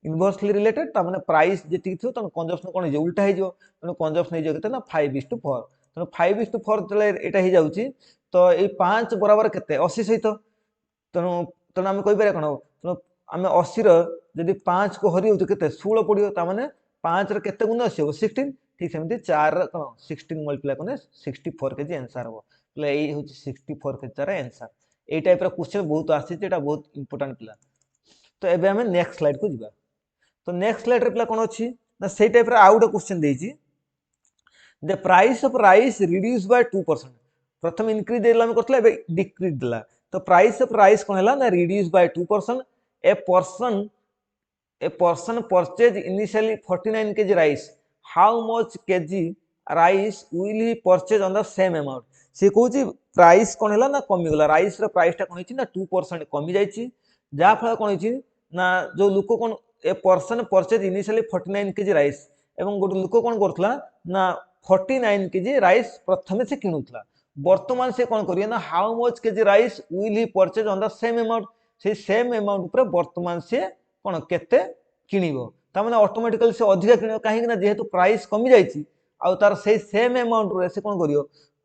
इनवर्सली रिलेटेड ता माने प्राइस जेति थियो त कंजम्पशन कोन हे उल्टा हे जो तेणु कंजम्पशन हे जो केते ना 5:4 तेणु 5:4 तले एटा हे जाउची तो ए 5 बराबर केते 80 सहित तेणु तेणु आमे कहि पारे कोन तेणु आमे 80 रो जदि 5 को हरि होतो केते 16 पडियो ता माने 5 रे केते गुण 80 हो 16 ठीक सेमति 4 रे कोन 16 मल्टीप्लाई कोने 64 केजी आंसर हो ले ए होची 64 केजी तार आंसर ए टाइप रो क्वेश्चन बहुत आसी जेटा बहुत इंपोर्टेंट पिला। तो एबे हमें नेक्स्ट स्लाइड को जिबा तो नेक्स्ट स्लाइड रे पिला कोन अछि ना सेई टाइप रो आउट क्वेश्चन देछि the price of rice reduce by 2% प्रथम इंक्रीज देला में करथला एबे डिक्रीज देला तो प्राइस ऑफ राइस कोन हला ना reduce by 2% A person purchase initially 49 kg rice how much KG rice will he purchase on the same amount से कहूची प्राइस कोन हला ना कमी गला राइस रो प्राइस टा कोन हिची ना 2% कमी जाईची जा फल कोन हिची ना जो लोक कोन a person purchase initially 49 kg rice एवं गोटे लोक कोन करथला ना 49 kg राइस प्रथमे से किनुथला वर्तमान से कोन करियो ना how much KG rice will he purchase on the same amount से सेम अमाउंट ऊपर वर्तमान से कोन केते किनिबो ता माने ऑटोमेटिकली से अधिक किनिबो काहे ना जेहेतु प्राइस कमी जाईची आ तार से सेम अमाउंट रे से कोन करियो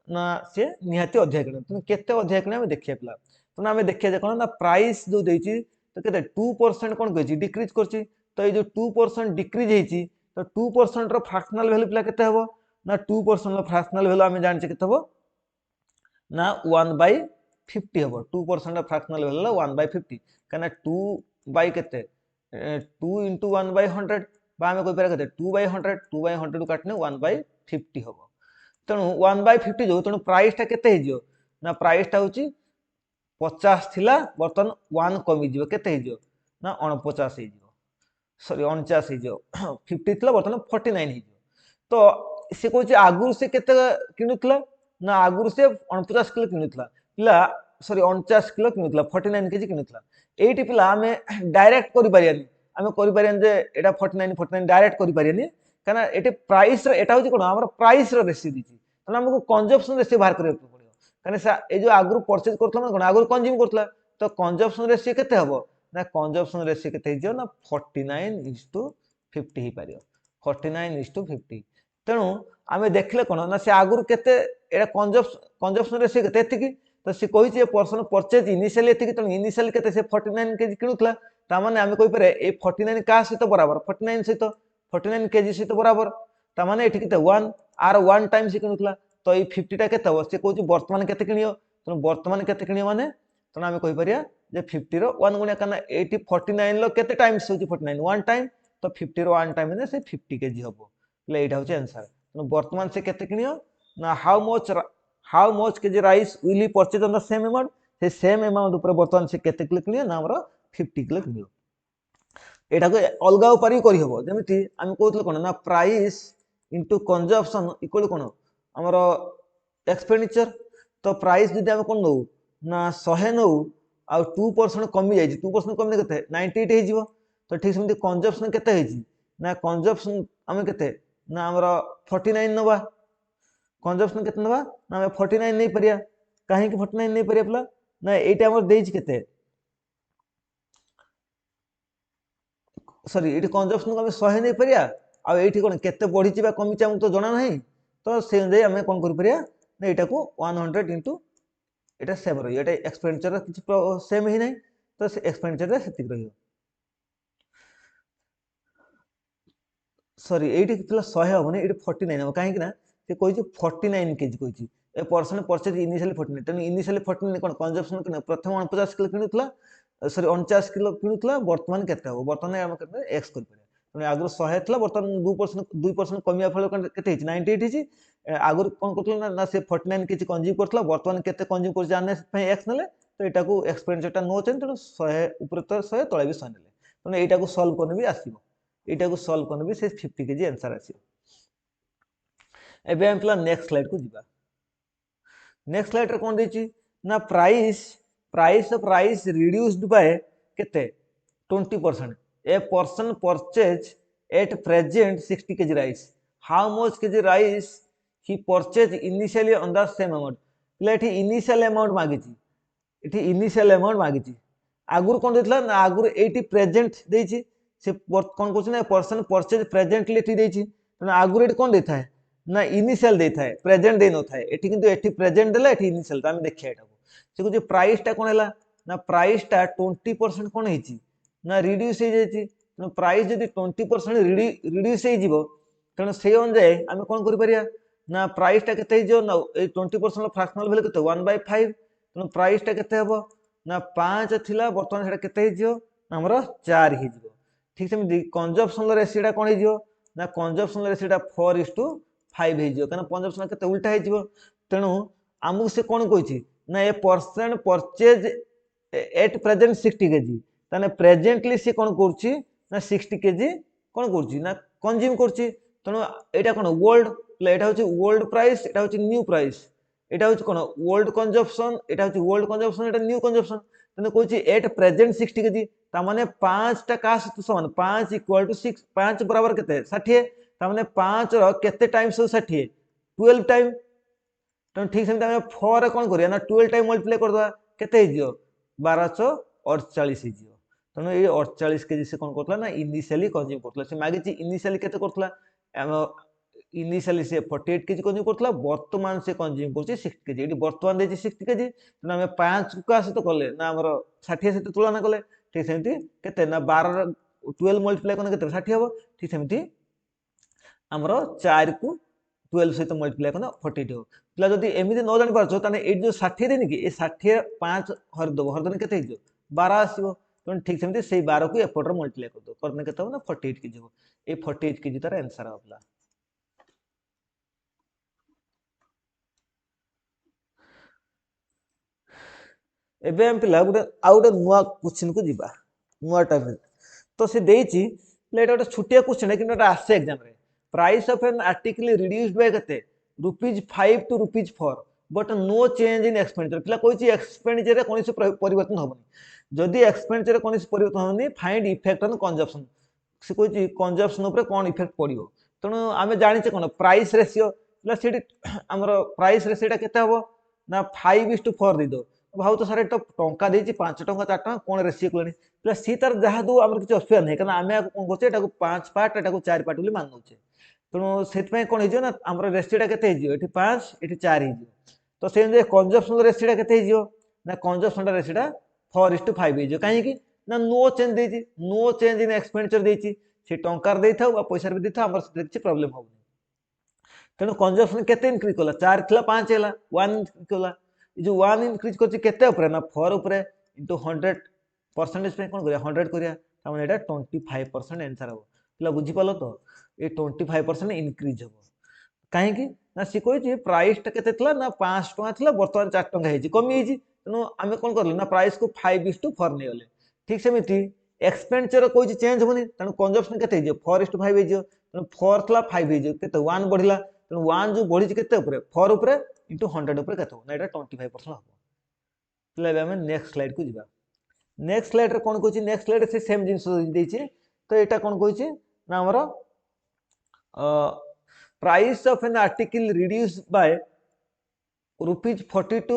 ना से निहाती अधिक किनिबो तो केते अधिक किनिबो देखिया पिला तो ना हमें देखिया जे कोन ना प्राइस जो देची तो केते 2% कोन कहछि डिक्रीज करछि तो ए जो 2% डिक्रीज हेछि तो 2% रो फ्रैक्शनल वैल्यू पिला केते हबो ना 2% रो फ्रैक्शनल वैल्यू हमें जानि केते हबो ना 1/50 हबो 2% रो फ्रैक्शनल वैल्यू 1/50 काना 2 बाय केते 2 into 1/100 बा हमें कोइ पारे केते 2/100 2/100 काटने 1/50 हबो तेणु 1/50 जो तेणु प्राइस टा केते हिजो ना प्राइस टा होची 50 थिला बर्तन 1 कमी जिवो केते हिजो ना 49 हिजो सॉरी 49 हिजो 50 थिला बर्तन 49 हिजो तो से कहूची आगुर से केते किनुथला ना आगुर से 49 किलो किनुथला पिला सॉरी 49 किलो किनुथला 49 केजी किनुथला एटी पिला हमें डायरेक्ट करि पारियानी हमें करि पारियान जे एटा 49 डायरेक्ट करि पारियानी काना एटे प्राइस रो एटा होची कोन हमर प्राइस रो रेशियो दिची त हमको कंजम्पशन रेशियो बाहर करियो पड़ियो काना ए जो आगुर परचेज करथला ना कोन आगुर कंज्यूम करथला तो कंजम्पशन रेशियो केते हबो ना कंजम्पशन रेशियो केते हिजो ना 49:50 ही पारियो 49:50 तेणु आमे देखले कोन ना से आगुर केते एटा कंजम्पशन रेशियो केते एतिकी तो से कहिछि ए पर्सन परचेज इनिशियली एतिकी तो इनिशियली केते से 49 केजी किनुथला ता माने आमे कहि पारे ए 49 का सहित बराबर 49 सहित 49 केजी सहित बराबर ता माने एठी केते 1 आर 1 टाइम से किनुथला तो ए 50 टा केते हो से कहिछि वर्तमान केते किनियो तो वर्तमान केते किनियो माने तो आमे कहि पारिया जे 50 रो 1 गुणा करना 80 49 लो केते टाइम्स होछि 49 1 टाइम तो 50 रो 1 टाइम ने से 50 केजी हबो ले एटा होछि आंसर तो वर्तमान से केते किनियो ना how much KG rice will he purchase on the same amount से सेम अमाउंट ऊपर वर्तमान से केते किलो किनियो ना हमरो 50 किलो किनियो एटा को अलगा उपाय भी करी हबो जेमिति हम कहउतले कोन ना प्राइस इनटू कंजप्शन इक्वल कोन हमर एक्सपेंडिचर तो प्राइस जदि हम कोन नौ ना 100 नौ आ 2% कमी जाई 2% कमी केते 98 हे जिवो तो ठीक सेमति कंजप्शन केते हे जी ना कंजप्शन हम केते ना हमर 49 नबा कंजप्शन केते नबा ना हम 49 नै परिया काहे कि 49 नै परिया पला ना एटा हमर देइछ केते सॉरी ये कंजप्शन को 100 नहीं परिया आ एठी कोन केते बढ़ी बा कमी हमको तो जना नहीं तो से अनुसार आम कौन कर परिया ना एटा को 100 इंटू एटा सेम रही एटा एक्सपेंडिचर किछि सेम ही नहीं तो से एक्सपेंडिचर सेति रही सॉरी एठी कितला 100 हबनी एठी 49 हो काहे कि ना से कहि 49 केजी कहि ए पर्सन परचेज इनिशियली 49 तने इनिशियली 49 कोन कंजप्शन कि प्रथम 49 किलो किनुतला सॉरी 49 किलो किनुतला वर्तमान केते हो वर्तमान हम केते एक्स कर परिया तने आगु 100 थला वर्तमान 2% कमिया फल केते 98 हिची आगु कोन करथला ना से 49 केजी कंज्यूम करथला वर्तमान केते कंज्यूम कर जाने पे एक्स नले तो एटा को एक्सपेंडिचर टा नो चेंज तो 100 ऊपर तो 100 तळे भी 100 नले तने एटा को सॉल्व करने भी आसीबो एटा को सॉल्व करने भी से 50 केजी आंसर आसीबो एबे हम पला नेक्स्ट स्लाइड को जिबा नेक्स्ट स्लाइड रे कोन देची ना प्राइस रिड्यूस्ड बाय केते 20% a person purchase at present 60 kg rice how much kg rice he purchased initially on the same amount એટલે એઠી ઇનિશિયલ એમાઉન્ટ માગી છે એઠી ઇનિશિયલ એમાઉન્ટ માગી છે આગુર કોણ ଦେଇଥିଲା ନା ଆଗରୁ ଏଇଠି ପ୍ରେଜେଣ୍ଟ ଦେଇଛି ସେ କ'ଣ କରୁଛି ନା ପର୍ସନ ପରଚେଜ ପ୍ରେଜେଣ୍ଟଲି ଏଠି ଦେଇଛି ତେଣୁ ଆଗରୁ ଏଠି କ'ଣ ଦେଇଥାଏ ନା ଇନିସିଆଲ ଦେଇଥାଏ ପ୍ରେଜେଣ୍ଟ ଦେଇନଥାଏ ଏଠି କିନ୍ତୁ ଏଠି ପ୍ରେଜେଣ୍ଟ ଦେଲା ଏଠି ଇନିସିଆଲ ତ ଆମେ ଦେଖିବା ଏଟାକୁ ସେ କହୁଛି ପ୍ରାଇସଟା କ'ଣ ହେଲା ନା ପ୍ରାଇସଟା 20% କ'ଣ ହେଇଛି ନା ରିଡ୍ୟୁସ୍ ହେଇଯାଇଛି ତେଣୁ ପ୍ରାଇସ୍ ଯଦି 20% ରିଡ୍ୟୁସ୍ ହେଇଯିବ ତେଣୁ ସେଇ ଅନୁଯାୟୀ ଆମେ କ'ଣ କରିପାରିବା ନା ପ୍ରାଇସଟା କେତେ ହେଇଯିବ ନା ଏଇ 20% ଫ୍ରାକ୍ସନାଲ ଭ୍ୟାଲୁ କେତେ 1/5 ତେଣୁ ପ୍ରାଇସଟା କେତେ ହେବ ନା 5 ଥିଲା ବର୍ତ୍ତମାନ ସେଟା କେତେ ହେଇଯିବ ନା ଆମର 4 ହେଇଯିବ ଠିକ ସେମିତି କନଜମ୍ପସନ ରେସିଓଟା କ'ଣ ହେଇଯିବ ନା କନଜମ୍ପସନ ରେସିଓଟା 4:5 ହେଇଯିବ କାରଣ କନଜମ୍ପସନ କେତେ ଉଲ୍ଟା ହେଇଯିବ ତେଣୁ ଆମକୁ ସେ କ'ଣ କହିଛି ନା a person purchase at present 60 kg ताने प्रेजेंटली से कोन करछि ना 60 केजी कोन करछि ना कंज्यूम करछि तनो एटा कोन वर्ल्ड एटा होछि वर्ल्ड प्राइस एटा होछि न्यू प्राइस एटा होछि कोन वर्ल्ड कंजम्पशन एटा होछि वर्ल्ड कंजम्पशन एटा न्यू कंजम्पशन तने कहछि एट प्रेजेंट 60 केजी ता माने 5 टा का समान 5 = 6 5 बराबर केते 60 ता माने 5 रो केते टाइम्स 60 12 टाइम तनो ठीक सेम हम 4 रे कोन करिया ना 12 टाइम मल्टीप्लाई कर दवा केते हिजियो 1248 हिजियो तनो ए 48 केजी से कोन करतला ना इनिशियली कंज्यूम करतला से मागे ची इनिशियली केते करतला इनिशियली से 48 केजी कंज्यूम करतला वर्तमान से कंज्यूम करछि 60 केजी एडी वर्तमान देछि 60 केजी तनो हम 5 का से तो करले ना हमर 60 से तुलना करले ठीक सेमति केते ना 12 12 मल्टीप्लाई करने केते 60 हबो ठीक सेमति हमर 4 को 12 सहित मल्टीप्लाई करना 48 हो पिला जदि एमिति न जानि पारछो ताने ए जो 60 देनि कि ए 60 5 हर दबो हर देने केते हिजो 12 आसीबो तन ठीक सेमति सेही 12 को एपटर मल्टीप्लाई कर दो करने केते हो ना 48 केजी हो ए 48 केजी तार आंसर होबला एबे हम पिला गुटे आ गुटे नुवा क्वेश्चन को जिबा नुवा टाइप तो से देइची लेट गुटे छुटिया क्वेश्चन है कि एटा आसे एग्जाम रे price of an article reduced by केते ₹5 to ₹4 but no change in expenditure पिला कोइची एक्सपेंडिचर रे कोनोसी परिवर्तन होबनी जदि एक्सपेंडिचर रे कोनोसी परिवर्तन होबनी फाइंड इफेक्ट ऑन कंजम्पशन से कोइची कंजम्पशन ऊपर कोन इफेक्ट पड़िबो तनो आमे जानि छ कोन प्राइस रेशियो पिला सेठी हमरो प्राइस रेशियोटा केते हबो ना 5:4 दे दो भाव तो सारे टंका देछि 5 टंका 4 टंका कोन रेशियो कोनी पिला सी तार जहा दो हमर किछ असुविधा नै कारण आमे कोन करछे एटा को 5 पार्ट एटा को 4 पार्ट बोली मान नउछे तेणु से कौन हो ना आम रेसीटा के 5 ये 4 हो तो से कंजम्पशन रेसीटा के ना कंजम्पशन रेसीटा 4:5 हो कहीं ना नो चेंज देती नो चेंज इन एक्सपेंडिचर देती से टंकार दे था पैसा भी देता आम किसी प्रोब्लेम हो तेणु कंजम्पशन के इनक्रीज कला 4 थी 5 है 1 इनक्रीज कला जो 1 इनक्रीज कर ना 4 उपर इंटू 100% कौन कर 100 कर 25% आंसर हम पिला बुझीपाल तो ये 25% इनक्रीज हम कहीं ना सी कही प्राइसटा के ना 5 टंका थी बर्तमान 4 टंका कमी तेणु आम कौन कर ना प्राइस को 5:4 नहीं गले ठीक सेमती एक्सपेंडिचर कोई चेंज होनी तेणु कंजप्शन केते 4:5 हो तेणु 4 थला 5 हो केते 1 बढ़िला तेणु 1 जो बढ़ी केते ऊपर 4 ऊपर इंटू 100 ऊपर केते हो ना एटा 25% हो तले हम नेक्स्ट स्लाइड को जीवा नेक्स्ट स्लाइड रे कोन कहछि नेक्स्ट स्लाइड से सेम जिंस देछि तो एटा कोन कहछि ना हमर price of an article reduce by ₹40 to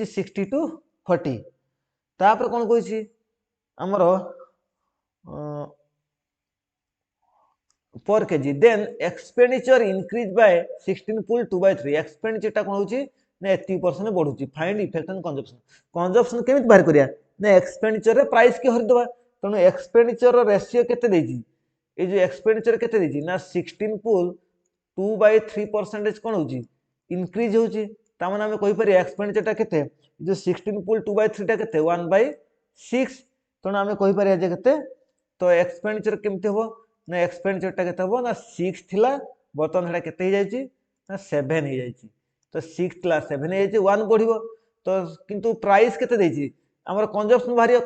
₹60 to 40 तापर कोन कहछि हमर per kg then expenditure increase by 16.2/3 expenditure टा कोन होछि ना 80% बढ़ुछि find effect on consumption consumption केमित बाहर करिया ना एक्सपेंडिचर रे प्राइस के हरि दबा तनो एक्सपेंडिचर रो रेशियो केते देछि ए जो एक्सपेंडिचर केते देछि ना 16.2/3% कोन होछि इंक्रीज होछि ता माने हम कहि परिया एक्सपेंडिचर टा केते जो 16.2/3 टा केते 1/6 तनो हम कहि परिया जे केते तो एक्सपेंडिचर केमिति हो ना एक्सपेंडिचर टा केते हो ना 6 थिला बर्तन हेडा केते हो जायछि ना 7 हो जायछि तो 6 थिला 7 हो जायछि 1 बढ़िबो तो किंतु प्राइस केते देछि हमर कंजप्शन बाहरिया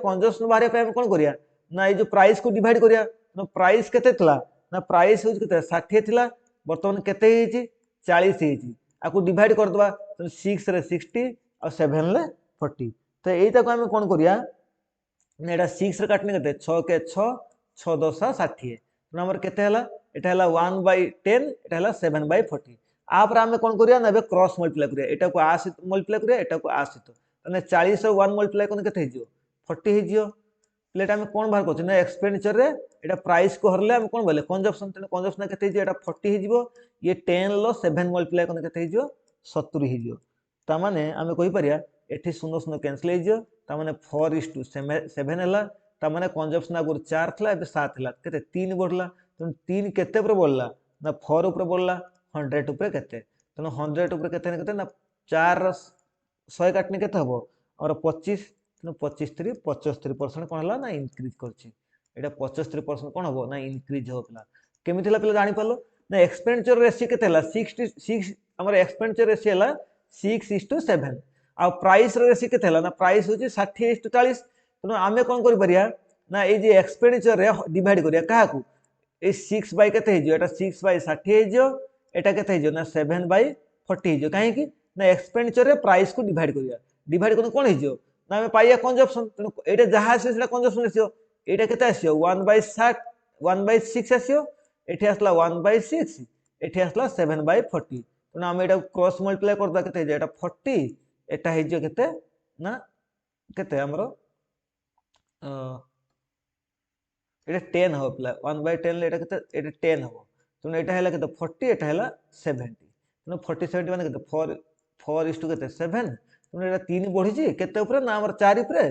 पे हम कोन करिया ना ए जो प्राइस को डिवाइड करिया ना प्राइस केते थिला ना प्राइस हो केते 60 थिला बर्तन केते हो जायछि 40 हो जायछि आकु डिवाइड कर दबा तो 6 रे 60 और 7 रे 40 तो एटा को हम कोन करिया ना एटा 6 रे काटने केते 6 के 6 6 10 60 नंबर केते हला एटा हला 1/10 एटा हला 7/40 आपर हम कोन करिया ना बे क्रॉस मल्टीप्लाई करिया एटा को आ सहित मल्टीप्लाई करिया एटा को आ सहित तने 40 और 1 मल्टीप्लाई कोन केते हिजियो 40 हिजियो प्लेट हम कोन बाहर करछ ना एक्सपेंडिचर रे एटा प्राइस को हरले हम कोन बोले कंजप्शन तने कंजप्शन केते हिजियो एटा 40 हिजियो ये 10 लो 7 मल्टीप्लाई कोन केते हिजियो 70 हिजियो ता माने हम कहि परिया एठी 0 0 कैंसिल हिजियो ता माने 4:7 हला ता माने कंजप्शन आगुर 4 थला एबे 7 हला केते 3 बढ़ला तन 3 केते ऊपर बढ़ला ना 4 ऊपर बढ़ला 100 ऊपर केते तन 100 ऊपर केते ना 4 100 काटने केते हबो और 25 तन 25 3 75% कोन हला ना इंक्रीज करछि एटा 75% कोन हबो ना इंक्रीज हो पिला केमिति हला पिला जानि पालो ना एक्सपेंडिचर रेशियो केते हला 66 हमर एक्सपेंडिचर रेशियो हला 6:7 आ प्राइस रेशियो केते हला ना प्राइस होछि 60:40 तनो आमे कोन करि परिया ना ए जे एक्सपेंडिचर रे डिवाइड करिया काहा को ए 6 बाय केते हिजो एटा 6/60 हिजो एटा केते हिजो ना 7/40 हिजो काहे कि ना एक्सपेंडिचर रे प्राइस को डिवाइड कोन कोन हिजो ना हमें पाइया कंजप्शन तनो एटा जहा से सेटा कंजप्शन रेशियो एटा केते आसियो 1/60 1/6 आसियो एठी आसला 1/6 एठी आसला 7/40 तनो हम एटा क्रॉस मल्टीप्लाई करदा केते हिजो एटा 40 एटा हिजो केते ना केते हमरो एटा 10 हो पिला 1/10 ले एटा केते एटा 10 हो तनो एटा हैला केते 40 एटा हैला 70 तनो 40 70 माने केते 4 is to केते 7 तनो एटा 3 बढ़ी जी केते ऊपर ना हमर 4 ऊपर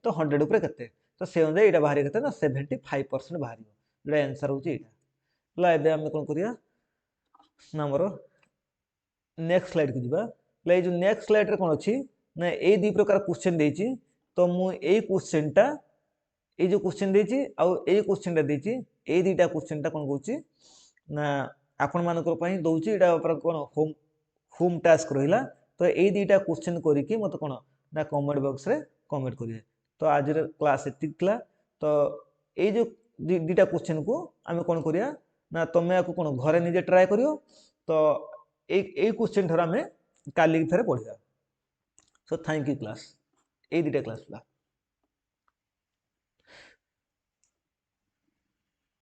तो 100 ऊपर केते तो से अनुसार एटा बाहरी केते ना 75% बाहरी एटा आंसर होची एटा ला एबे हम कोन करिया ना हमर नेक्स्ट स्लाइड को जीवा ले जो नेक्स्ट स्लाइड रे कोन अछि ना ए दी प्रकार क्वेश्चन देछि तो मु ए क्वेश्चन टा ए जो क्वेश्चन देछि आ ए क्वेश्चन टा देछि ए दीटा क्वेश्चन टा कोन कहूछि ना आपण मानकर पई दउछि एटा पर कोन होम टास्क रहिला तो ए दीटा क्वेश्चन करी कि मत कोन ना कमेंट बॉक्स रे कमेंट करिए तो आज रे क्लास एतिकला तो ए जो दीटा क्वेश्चन को आमे कोन करिया ना तमे आको कोन घरे निजे ट्राई करियो तो ए क्वेश्चन थरा में काली थरे पढिया सो थैंक यू क्लास ए दीटा क्लास ला